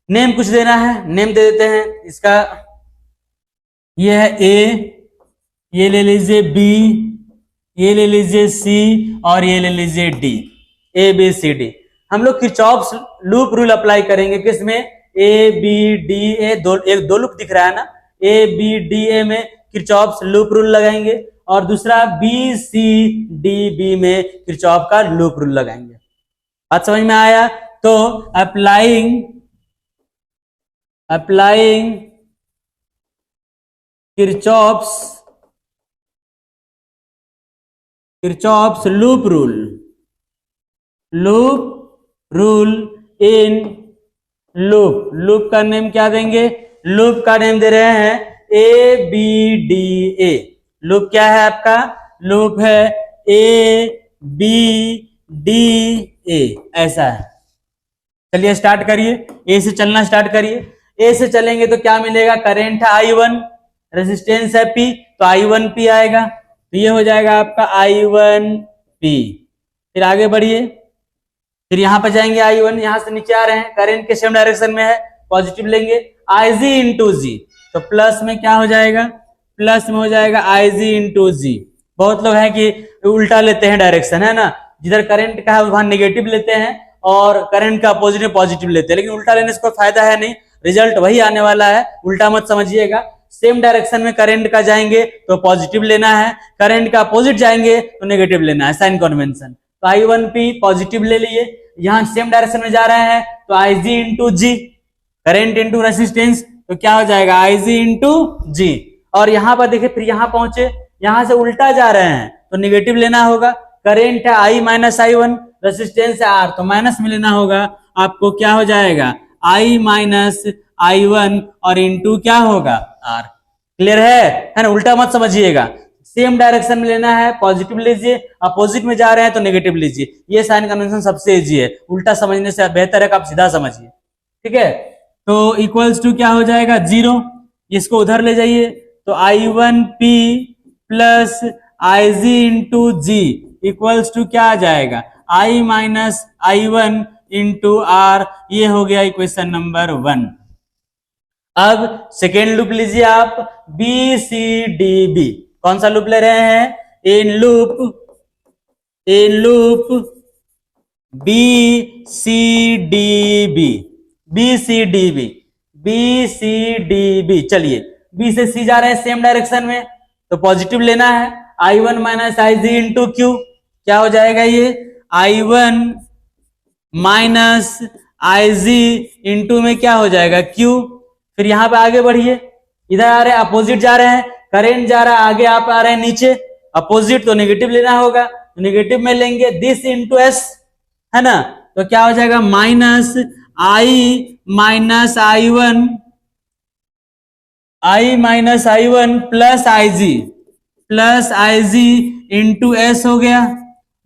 नेम कुछ देना है, नेम दे देते हैं इसका, ये है A, ये ले लीजिए B, ये ले लीजिए C और ये ले लीजिए D, ABCD। हम लोग किरचॉफ्स लूप रूल अप्लाई करेंगे किसमें, ABDA, एक दो लूप दिख रहा है ना, ABDA में किरचॉफ्स लूप रूल लगाएंगे और दूसरा BCDB में किरचॉफ का लूप रूल लगाएंगे। बात समझ में आया, तो applying Kirchhoff's loop rule in loop का नेम क्या देंगे, लूप का नेम दे रहे हैं ABDA। लूप क्या है आपका, लूप है ABDA, ऐसा है। चलिए स्टार्ट करिए, ए से चलना स्टार्ट करिए। ए से चलेंगे तो क्या मिलेगा, करंट है I1, रेजिस्टेंस है P, तो I1P आएगा, तो ये हो जाएगा आपका I1P। फिर आगे बढ़िए, फिर यहां पर जाएंगे I1, यहां से नीचे आ रहे हैं, करंट के सेम डायरेक्शन में है, पॉजिटिव लेंगे, IG इंटू जी, तो प्लस में क्या हो जाएगा, प्लस में हो जाएगा IG इंटू जी। बहुत लोग हैं कि उल्टा लेते हैं डायरेक्शन, है ना, जिधर करंट का है वहां नेगेटिव लेते हैं और करंट का अपोजिट में पॉजिटिव लेते हैं, लेकिन उल्टा लेने से कोई फायदा है नहीं, रिजल्ट वही आने वाला है, उल्टा मत समझिएगा। सेम डायरेक्शन में करंट का जाएंगे तो पॉजिटिव लेना है, करंट का अपोजिट जाएंगे तो नेगेटिव लेना है, साइन कन्वेंशन। तो I1P पॉजिटिव ले लिए, यहां सेम डायरेक्शन में जा रहे हैं तो Ig इंटू जी, करंट इंटू रेसिस्टेंस, तो क्या हो जाएगा Ig इंटू जी। और यहां पर देखिए फिर यहां पहुंचे, यहां से उल्टा जा रहे हैं तो नेगेटिव लेना होगा, करंट है I माइनस I1, रेसिस्टेंस है R, तो माइनस में लेना होगा, आपको क्या हो जाएगा I माइनस I1 और इंटू क्या होगा R। क्लियर है ना, उल्टा मत समझिएगा, सेम डायरेक्शन में लेना है पॉजिटिव लीजिए, अपोजिट में जा रहे हैं तो नेगेटिव लीजिए, ये साइन कन्वेंशन सबसे इजी है, उल्टा समझने से बेहतर है कि आप सीधा समझिए, ठीक है। तो इक्वल्स टू क्या हो जाएगा 0, इसको उधर ले जाइए तो I1P plus Ig into G equals to क्या आ जाएगा I minus I1 into R, ये हो गया इक्वेशन नंबर 1। अब सेकेंड लूप लीजिए आप, BCDB, कौन सा लूप ले रहे हैं, इन लूप BCDB। चलिए B से C जा रहे हैं सेम डायरेक्शन में तो पॉजिटिव लेना है, I1 minus Ig into Q, क्या हो जाएगा ये I1 माइनस Ig इंटू में क्या हो जाएगा Q। फिर यहां पे आगे बढ़िए, इधर आ रहे हैं अपोजिट जा रहे हैं, करंट जा रहा है आगे, आप आ रहे हैं नीचे, अपोजिट तो नेगेटिव लेना होगा, तो नेगेटिव में लेंगे दिस इंटू एस, है ना, तो क्या हो जाएगा minus I minus I1 plus Ig into S हो गया।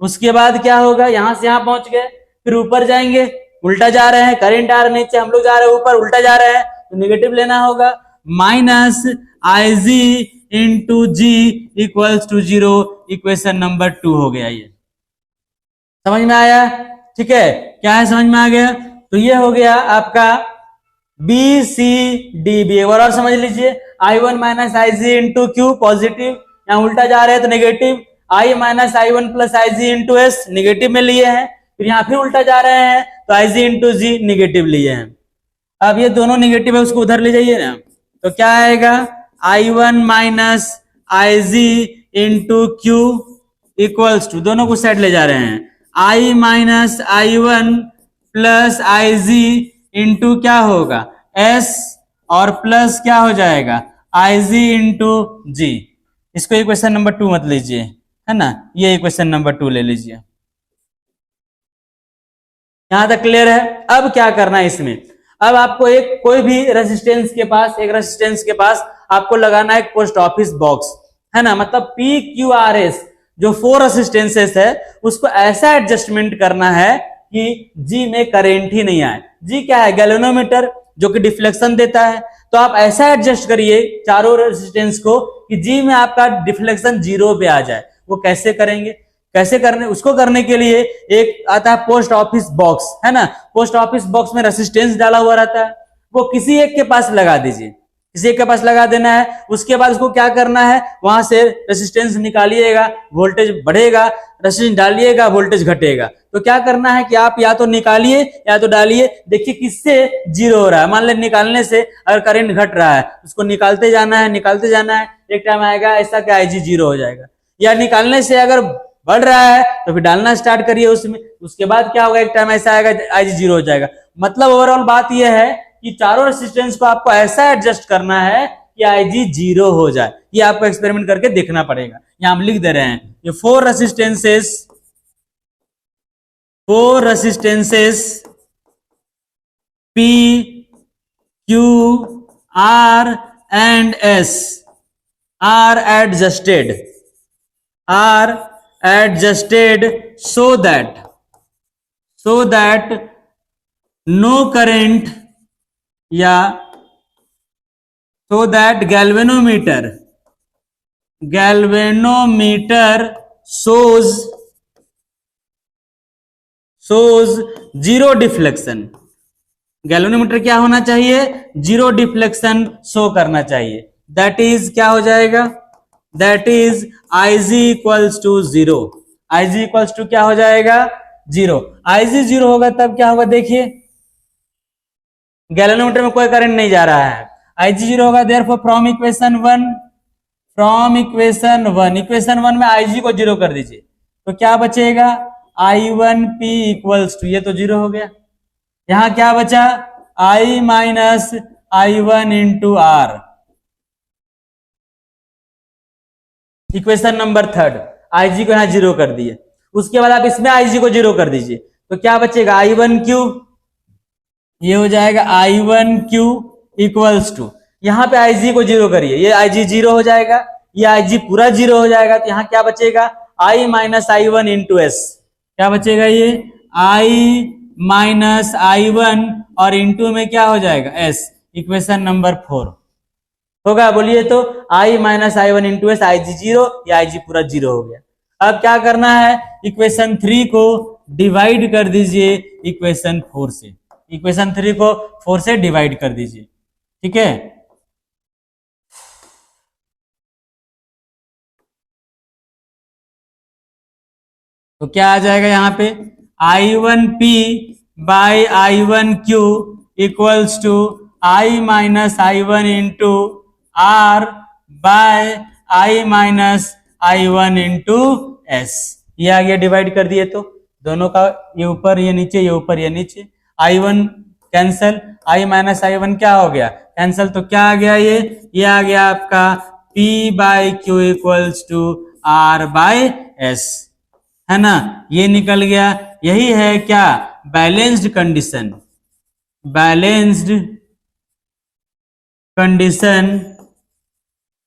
उसके बाद क्या होगा, यहां से यहां पहुंच गए, फिर ऊपर जाएंगे, उल्टा जा रहे हैं, करंट आ रहा है नीचे, हम लोग जा रहे हैं ऊपर, उल्टा जा रहे हैं तो नेगेटिव लेना होगा, minus Ig into G equals to 0, equation number 2 हो गया। ये समझ में आया, ठीक है, क्या है समझ में आ गया, तो ये हो गया आपका BCDB। एक बार और समझ लीजिए, I1 minus Ig into Q positive, यहाँ उल्टा जा रहे हैं तो negative, I minus I1 plus Ig into S negative में लिए हैं, फिर यहाँ फिर उल्टा जा रहे हैं तो Ig इंटू जी नेगेटिव लिए हैं। अब ये दोनों नेगेटिव है उसको उधर ले जाइए ना, तो क्या आएगा I1 minus Ig into Q equals to, दोनों को साइड ले जा रहे हैं, I minus I1 plus Ig into क्या होगा S, और प्लस क्या हो जाएगा Ig इंटू जी। इसको इक्वेशन नंबर 2 मत लीजिए, है ना, ये इक्वेशन नंबर 2 ले लीजिए। यहां तक क्लियर है। अब क्या करना है इसमें, अब आपको एक कोई भी रेजिस्टेंस के पास आपको लगाना है एक पोस्ट ऑफिस बॉक्स, है ना, मतलब PQRS जो 4 रेजिस्टेंसेस है उसको ऐसा एडजस्टमेंट करना है कि जी में करंट ही नहीं आए। जी क्या है, गैल्वेनोमीटर जो कि डिफ्लेक्शन देता है, तो आप ऐसा एडजस्ट करिए चारों रेजिस्टेंस को कि जी में आपका डिफ्लेक्शन 0 पे आ जाए। वो कैसे करेंगे, कैसे करने, उसको करने के लिए एक आता है पोस्ट ऑफिस बॉक्स, है ना, पोस्ट ऑफिस बॉक्स में रेजिस्टेंस डाला हुआ रहता है, वो किसी एक के पास लगा दीजिए, किसी एक के पास लगा देना है। उसके बाद उसको क्या करना है, वहां से रेजिस्टेंस निकालिएगा, वोल्टेज बढ़ेगा, रेजिस्टेंस डालिएगा, वोल्टेज घटेगा। तो क्या करना है कि आप या तो निकालिए या तो डालिए, देखिए किससे 0 हो रहा है। मान ले निकालने से अगर करंट घट रहा है उसको निकालते जाना है, एक टाइम आएगा ऐसा कि Ig 0 हो जाएगा, या निकालने से अगर बढ़ रहा है तो फिर डालना स्टार्ट करिए उसमें, उसके बाद क्या होगा, एक टाइम ऐसा आएगा Ig 0 हो जाएगा। मतलब ओवरऑल बात यह है कि चारों रेजिस्टेंस को आपको ऐसा एडजस्ट करना है कि Ig 0 हो जाए। ये आपको एक्सपेरिमेंट करके देखना पड़ेगा। यहां हम लिख दे रहे हैं, ये 4 resistances P, Q, R and S are adjusted so that no current, या so that galvanometer shows 0 deflection. Galvanometer क्या होना चाहिए, 0 डिफ्लेक्शन शो करना चाहिए। दैट इज क्या हो जाएगा, that is Ig equals to 0। Ig equals to क्या हो जाएगा, जीरो। Ig जीरो होगा तब क्या होगा देखिए, गैल्वेनोमीटर में कोई करंट नहीं जा रहा है, Ig जीरो होगा। देयरफॉर फ्रॉम इक्वेशन वन में Ig को जीरो कर दीजिए तो क्या बचेगा, I1P इक्वल्स टू, ये तो जीरो हो गया। यहां क्या बचा, I minus I1 into R. Equation number third, Ig को यहां जीरो कर दिए, उसके बाद आप इसमें Ig को जीरो कर दीजिए तो क्या बचेगा, I1Q, ये हो जाएगा I1Q इक्वल्स टू, यहां पे Ig को जीरो करिए, ये Ig जीरो हो जाएगा, ये Ig पूरा जीरो हो जाएगा तो यहां क्या बचेगा, I minus I1 into S. क्या बचेगा, ये I माइनस I1 और इंटू में क्या हो जाएगा, S। इक्वेशन नंबर 4 होगा, बोलिए तो I minus I1 into S, Ig zero, या Ig पूरा जीरो हो गया। अब क्या करना है, इक्वेशन 3 को डिवाइड कर दीजिए इक्वेशन 4 से, इक्वेशन 3 को 4 से डिवाइड कर दीजिए, ठीक है। तो क्या आ जाएगा यहाँ पे, I1P by I1Q equals to I minus I1 into R by I minus I1 into S. ये आ गया, डिवाइड कर दिए तो दोनों का, ये ऊपर ये नीचे, ये ऊपर ये नीचे, I1 cancel, I minus I1 क्या हो गया, कैंसल, तो क्या आ गया, ये आ गया आपका P by Q equals to R by S, है ना, ये निकल गया। यही है क्या, balanced condition, balanced condition,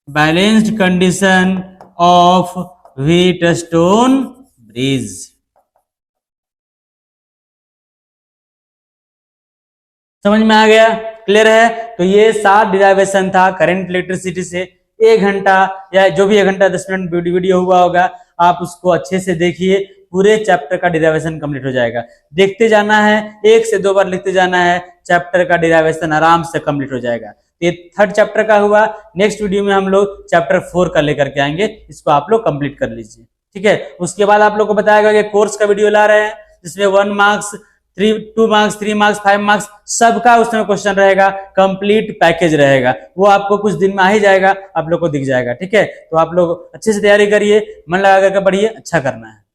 balanced condition of Wheatstone bridge. समझ में आ गया, क्लियर है। तो ये 7 डिराइवेशन था करंट इलेक्ट्रिसिटी से। 1 घंटा या जो भी 1 घंटा 10 मिनट वीडियो हुआ होगा, आप उसको अच्छे से देखिए, पूरे चैप्टर का डिराइवेशन कंप्लीट हो जाएगा। देखते जाना है, 1 से 2 बार लिखते जाना है, चैप्टर का डिराइवेशन आराम से कंप्लीट हो जाएगा। ये 3rd चैप्टर का हुआ। नेक्स्ट वीडियो में हम लोग चैप्टर 4 का लेकर के आएंगे, इसको आप लोग कंप्लीट कर लीजिए, ठीक है। उसके बाद आप लोग को बताया गया कि कोर्स का वीडियो ला रहे हैं, जिसमें 1 मार्क्स 2 मार्क्स 3 मार्क्स 5 मार्क्स सबका उसमें क्वेश्चन रहेगा, कंप्लीट पैकेज रहेगा, वो आपको कुछ दिन में आ ही जाएगा, आप लोग को दिख जाएगा, ठीक है। तो आप लोग अच्छे से तैयारी करिए, मन लगा करके पढ़िए, अच्छा करना है।